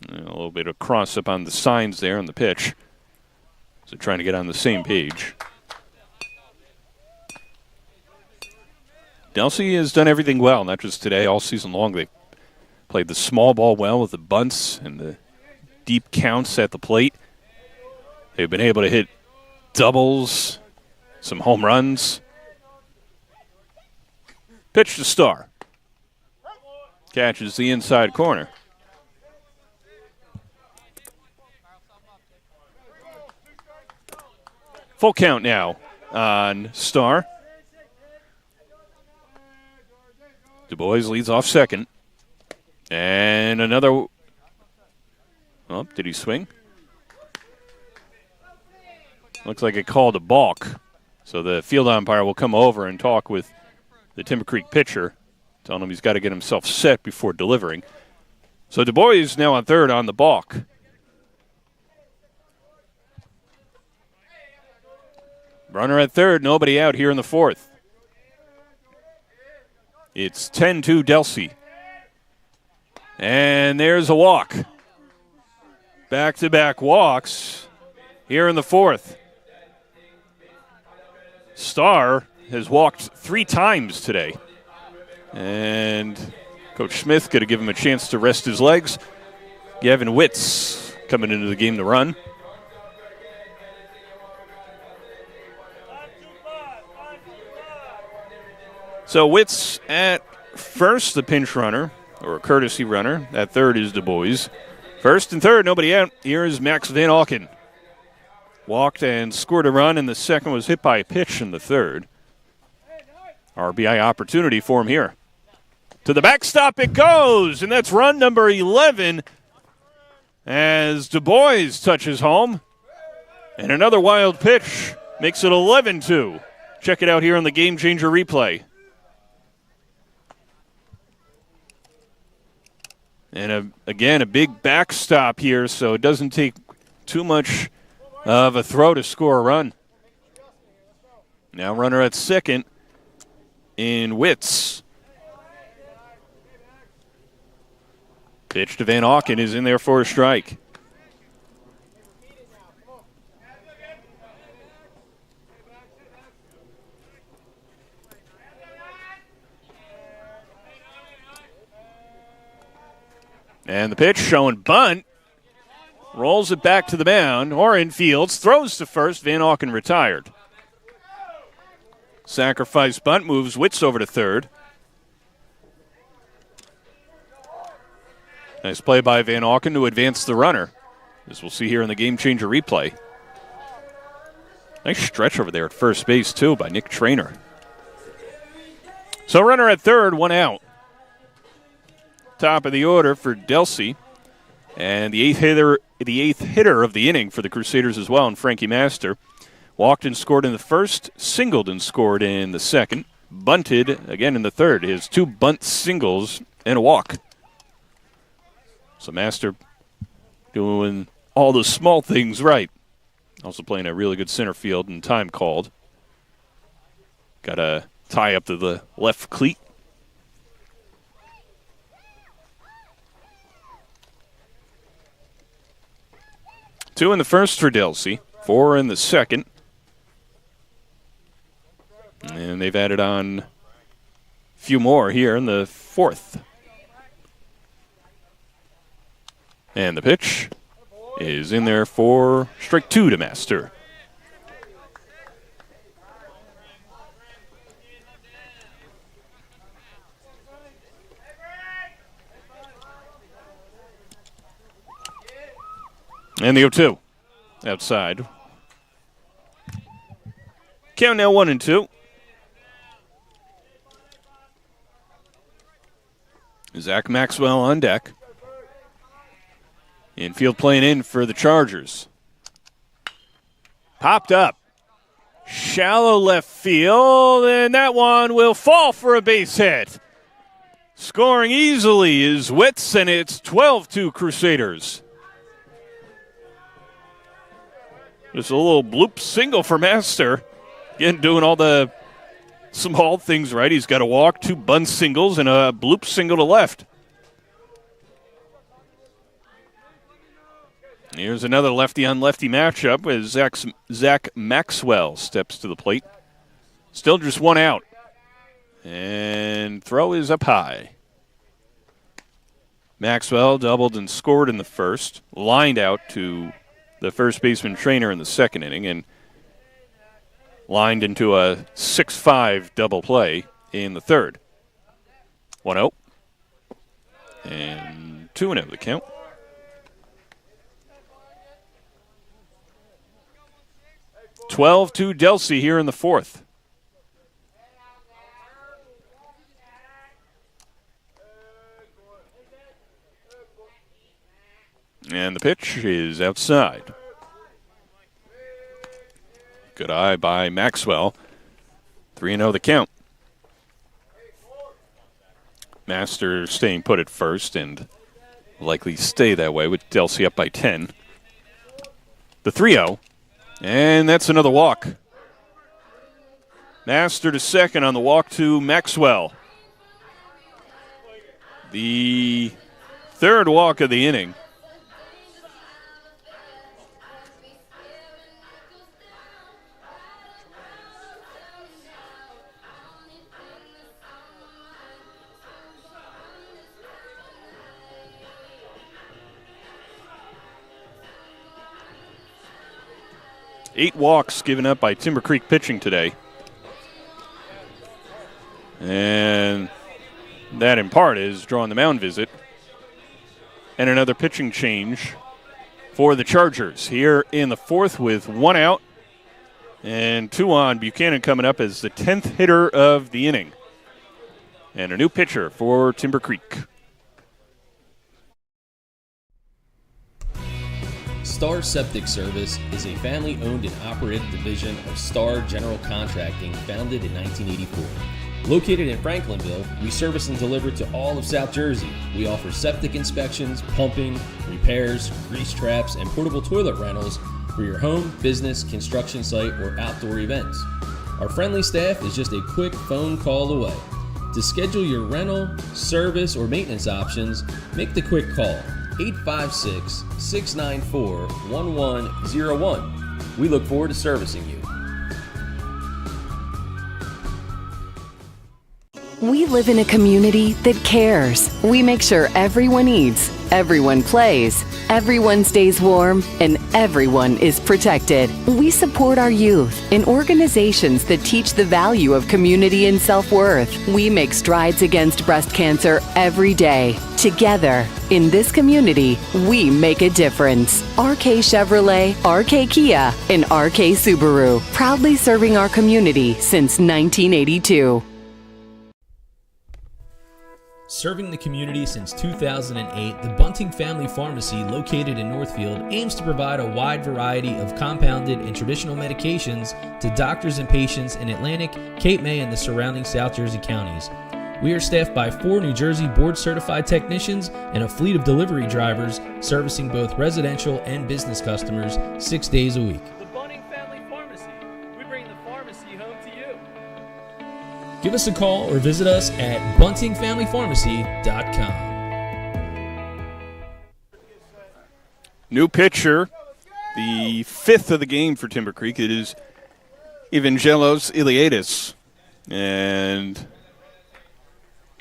A little bit of cross up on the signs there on the pitch. So trying to get on the same page. Delsea has done everything well, not just today, all season long. They've played the small ball well with the bunts and the deep counts at the plate. They've been able to hit doubles, some home runs. Pitch to Starr. Catches the inside corner. Full count now on Starr. Du Bois leads off second. And another. Oh, did he swing? Looks like it called a balk. So the field umpire will come over and talk with the Timber Creek pitcher, telling him he's got to get himself set before delivering. So Du Bois is now on third on the balk. Runner at third, nobody out here in the fourth. It's 10-2 Delsea. And there's a walk. Back-to-back walks here in the fourth. Starr has walked 3 times today. And Coach Smith going to give him a chance to rest his legs. Gavin Witz coming into the game to run. So Witz at first, the pinch runner, or a courtesy runner. At third is Du Bois. First and third, nobody out. Here is Max Van Auken. Walked and scored a run, and the second was hit by a pitch in the third. RBI opportunity for him here. To the backstop it goes, and that's run number 11 as Du Bois touches home. And another wild pitch makes it 11-2. Check it out here on the Game Changer replay. And again, a big backstop here, so it doesn't take too much of a throw to score a run. Now runner at second in Witz. Pitch to Van Auken is in there for a strike. And the pitch showing bunt. Rolls it back to the mound. Oren Fields throws to first. Van Auken retired. Sacrifice bunt moves Witz over to third. Nice play by Van Auken to advance the runner, as we'll see here in the Game Changer replay. Nice stretch over there at first base, too, by Nick Traynor. So runner at third, 1 out. Top of the order for Delsea. And the eighth hitter of the inning for the Crusaders as well, and Frankie Master. Walked and scored in the first, singled and scored in the second, bunted again in the third. His 2 bunt singles and a walk. So Master doing all the small things right. Also playing a really good center field and time called. Got a tie up to the left cleat. Two in the first for Delsea, 4 in the second. And they've added on a few more here in the fourth. And the pitch is in there for strike 2 to Master. And the 0-2 outside. Count now 1-2. Zach Maxwell on deck. Infield playing in for the Chargers. Popped up. Shallow left field, and that one will fall for a base hit. Scoring easily is Witz, and it's 12-2 Crusaders. Just a little bloop single for Master. Again, doing all the small things right. He's got a walk, 2 bunt singles, and a bloop single to left. Here's another lefty-on-lefty matchup as Zach Maxwell steps to the plate. Still just one out. And throw is up high. Maxwell doubled and scored in the first, lined out to the first baseman trainer in the second inning, and lined into a 6-5 double play in the third. 1-0. And 2-0 the count. (12-2) Delsea here in the fourth. And the pitch is outside. Good eye by Maxwell. 3-0 the count. Master staying put at first and likely stay that way with Delsea up by 10. The 3-0. And that's another walk. Master to second on the walk to Maxwell. The third walk of the inning. Eight walks given up by Timber Creek pitching today. And that in part is drawing the mound visit. And another pitching change for the Chargers here in the fourth with one out and two on. Buchanan coming up as the 10th hitter of the inning. And a new pitcher for Timber Creek. Star Septic Service is a family-owned and operated division of Star General Contracting founded in 1984. Located in Franklinville, we service and deliver to all of South Jersey. We offer septic inspections, pumping, repairs, grease traps, and portable toilet rentals for your home, business, construction site, or outdoor events. Our friendly staff is just a quick phone call away. To schedule your rental, service, or maintenance options, make the quick call. 856-694-1101. We look forward to servicing you. We live in a community that cares. We make sure everyone eats, everyone plays, everyone stays warm, and everyone is protected. We support our youth in organizations that teach the value of community and self-worth. We make strides against breast cancer every day. Together, in this community, we make a difference. RK Chevrolet, RK Kia, and RK Subaru, proudly serving our community since 1982. Serving the community since 2008, the Bunting Family Pharmacy, located in Northfield, aims to provide a wide variety of compounded and traditional medications to doctors and patients in Atlantic, Cape May, and the surrounding South Jersey counties. We are staffed by 4 New Jersey board-certified technicians and a fleet of delivery drivers servicing both residential and business customers 6 days a week. The Bunting Family Pharmacy. We bring the pharmacy home to you. Give us a call or visit us at buntingfamilypharmacy.com. New pitcher, the 5th of the game for Timber Creek. It is Evangelos Iliadis. And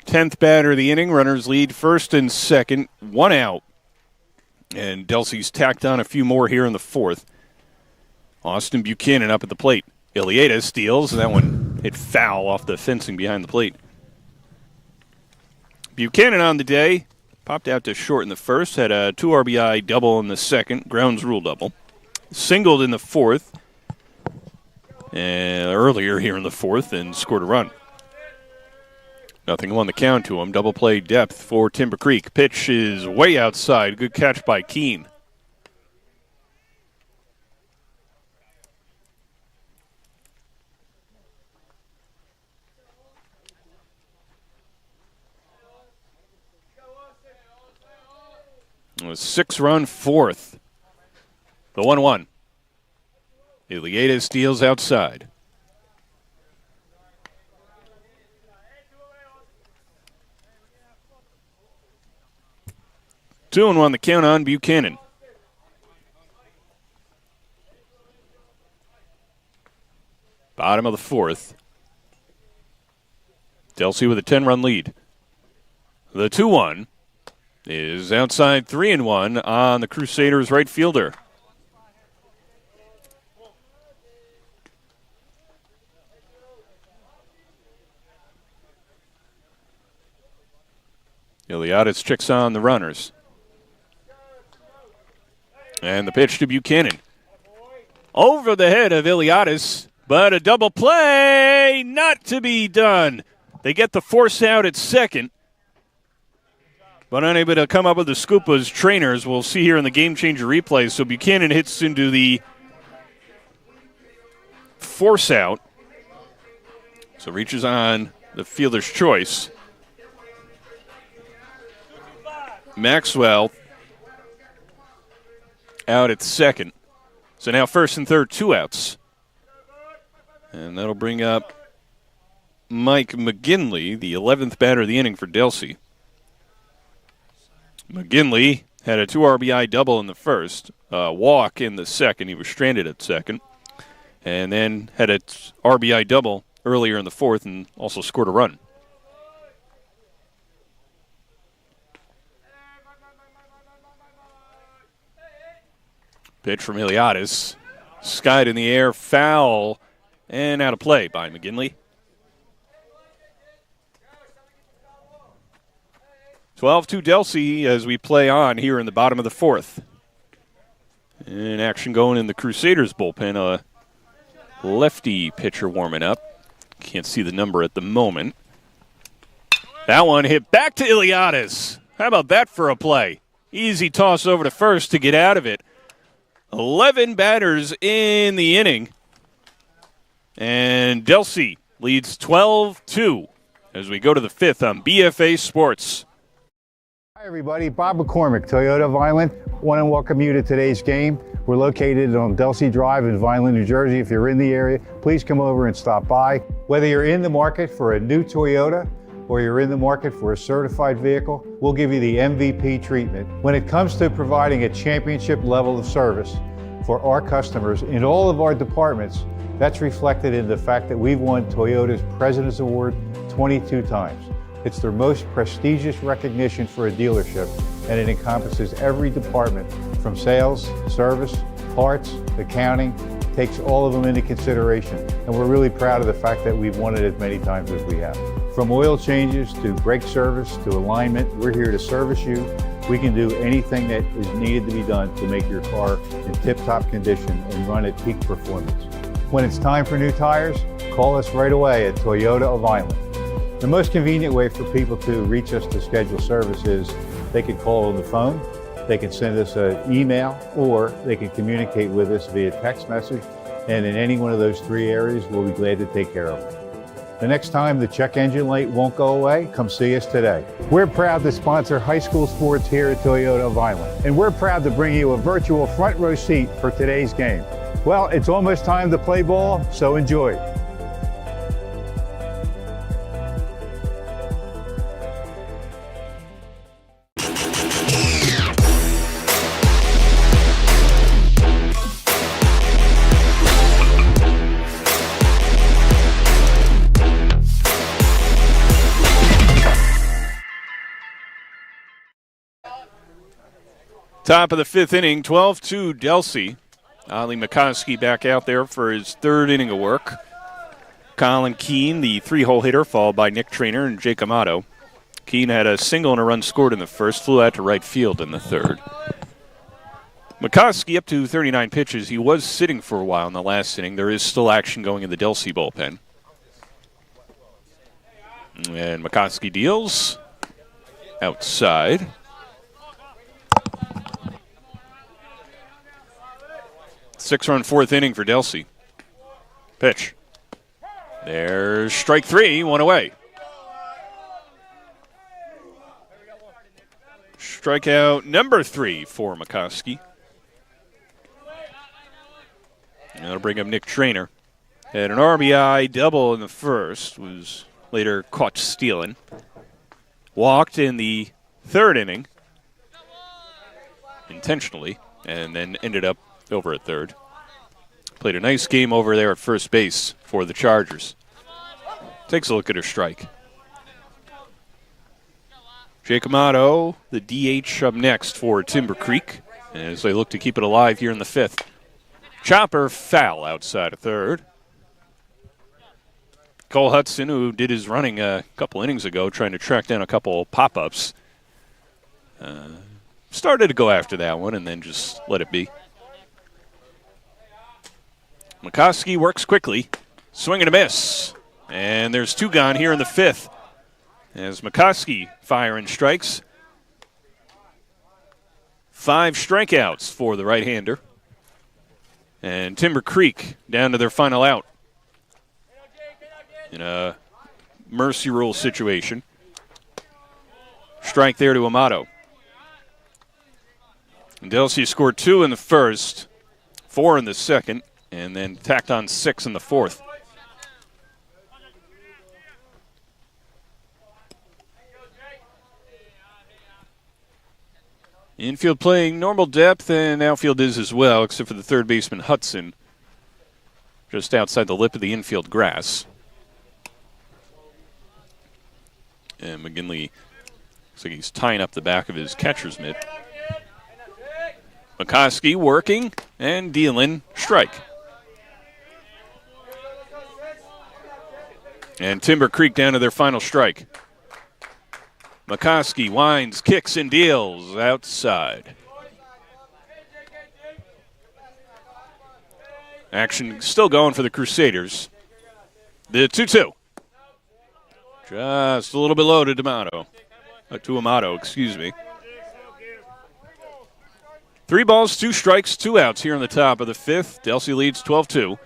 10th batter of the inning. Runners lead first and second. One out. And Delsea's tacked on a few more here in the fourth. Austin Buchanan up at the plate. Iliadis steals. That one hit foul off the fencing behind the plate. Buchanan on the day. Popped out to short in the first. Had a 2 RBI double in the second. Grounds rule double. Singled in the fourth. And earlier here in the fourth and scored a run. Nothing on the count to him. Double play depth for Timber Creek. Pitch is way outside. Good catch by Keene. A 6-run fourth. The 1-1. Iliadis steals outside. 2-1 the count on Buchanan. Bottom of the fourth. Delsea with a 10-run lead. The 2-1 is outside 3-1 on the Crusaders' right fielder. Iliadis checks on the runners. And the pitch to Buchanan. Over the head of Iliadis, but a double play not to be done. They get the force out at second, but unable to come up with the scoop as trainers. We'll see here in the game-changer replay. So Buchanan hits into the force out. So reaches on the fielder's choice. Maxwell out at second. So now first and third, 2 outs. And that'll bring up Mike McGinley, the 11th batter of the inning for Delsea. McGinley had a 2 RBI double in the first, walk in the second. He was stranded at second. And then had a RBI double earlier in the fourth and also scored a run. Pitch from Iliadis. Skied in the air, foul, and out of play by McGinley. 12-2 Delsea as we play on here in the bottom of the fourth. And action going in the Crusaders bullpen. A lefty pitcher warming up. Can't see the number at the moment. That one hit back to Iliadis. How about that for a play? Easy toss over to first to get out of it. 11 batters in the inning. And Delsea leads 12-2 as we go to the fifth on BFA Sports. Hi everybody, Bob McCormick, Toyota of Vineland. Want to welcome you to today's game. We're located on Delsea Drive in Vineland, New Jersey. If you're in the area, please come over and stop by. Whether you're in the market for a new Toyota or you're in the market for a certified vehicle, we'll give you the MVP treatment. When it comes to providing a championship level of service for our customers in all of our departments, that's reflected in the fact that we've won Toyota's President's Award 22 times. It's their most prestigious recognition for a dealership, and it encompasses every department from sales, service, parts, accounting, takes all of them into consideration. And we're really proud of the fact that we've won it as many times as we have. From oil changes to brake service to alignment, we're here to service you. We can do anything that is needed to be done to make your car in tip-top condition and run at peak performance. When it's time for new tires, call us right away at Toyota of Vineland. The most convenient way for people to reach us to schedule service is they can call on the phone, they can send us an email, or they can communicate with us via text message. And in any one of those 3 areas, we'll be glad to take care of it. The next time the check engine light won't go away, come see us today. We're proud to sponsor high school sports here at Toyota of Vineland. And we're proud to bring you a virtual front row seat for today's game. Well, it's almost time to play ball, so enjoy. Top of the fifth inning, 12-2 Delsea. Ollie McCoskey back out there for his third inning of work. Colin Keene, the 3-hole hitter, followed by Nick Traynor and Jake Amato. Keene had a single and a run scored in the first, flew out to right field in the third. McCoskey up to 39 pitches. He was sitting for a while in the last inning. There is still action going in the Delsea bullpen. And McCoskey deals outside. Six-run fourth inning for Delsea. Pitch. There's strike 3, 1 away. Strikeout number 3 for McCoskey. And that'll bring up Nick Traynor. Had an RBI double in the first, was later caught stealing. Walked in the third inning intentionally, and then ended up over at third. Played Played a nice game over there at first base for the Chargers. Takes a look at her strike. Jake Amato, the DH, up next for Timber Creek as they look to keep it alive here in the 5th. Chopper foul outside of third. Cole Hudson, who did his running a couple innings ago, trying to track down a couple pop-ups, started to go after that one and then just let it be. McCoskey works quickly. Swing and a miss. And there's 2 gone here in the 5th. As McCoskey firing strikes. 5 strikeouts for the right-hander. And Timber Creek down to their final out in a mercy rule situation. Strike there to Amato. And Delsea scored 2 in the first, 4 in the second, and then tacked on 6 in the 4th. Infield playing normal depth, and outfield is as well, except for the third baseman Hudson, just outside the lip of the infield grass. And McGinley looks like he's tying up the back of his catcher's mitt. McCoskey working and dealing strike. And Timber Creek down to their final strike. McCoskey winds, kicks, and deals outside. Action still going for the Crusaders. The 2-2. Just a little bit low to Amato, excuse me. 3 balls, 2 strikes, 2 outs here in the top of the 5th. Delsea leads 12-2.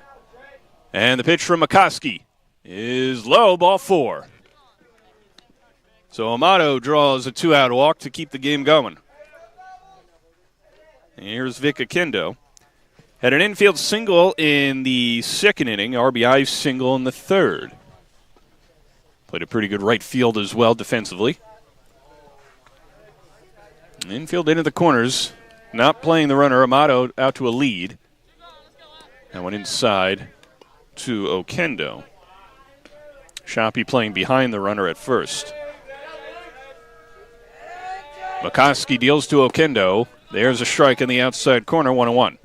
And the pitch from McCoskey is low, ball 4. So Amato draws a 2-out walk to keep the game going. And here's Vic Akendo. Had an infield single in the 2nd inning, RBI single in the 3rd. Played a pretty good right field as well defensively. Infield into the corners. Not playing the runner. Amato out to a lead. That went inside to Okendo. Shoppy playing behind the runner at first. McCoskey deals to Okendo. There's a strike in the outside corner, 1-1.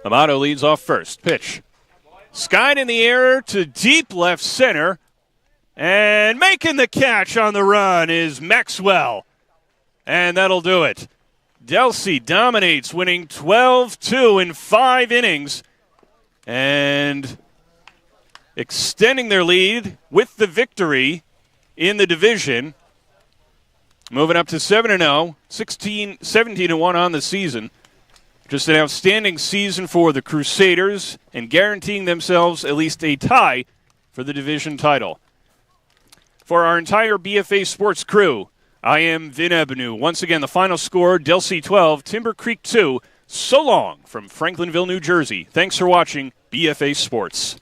Amato leads off first. Pitch. Skied in the air to deep left center. And making the catch on the run is Maxwell. And that'll do it. Delsea dominates, winning 12-2 in 5 innings. And extending their lead with the victory in the division. Moving up to 7-0, 17-1 on the season. Just an outstanding season for the Crusaders and guaranteeing themselves at least a tie for the division title. For our entire BFA Sports crew, I am Vin Ebenu. Once again, the final score, Delsea 12, Timber Creek 2. So long from Franklinville, New Jersey. Thanks for watching BFA Sports.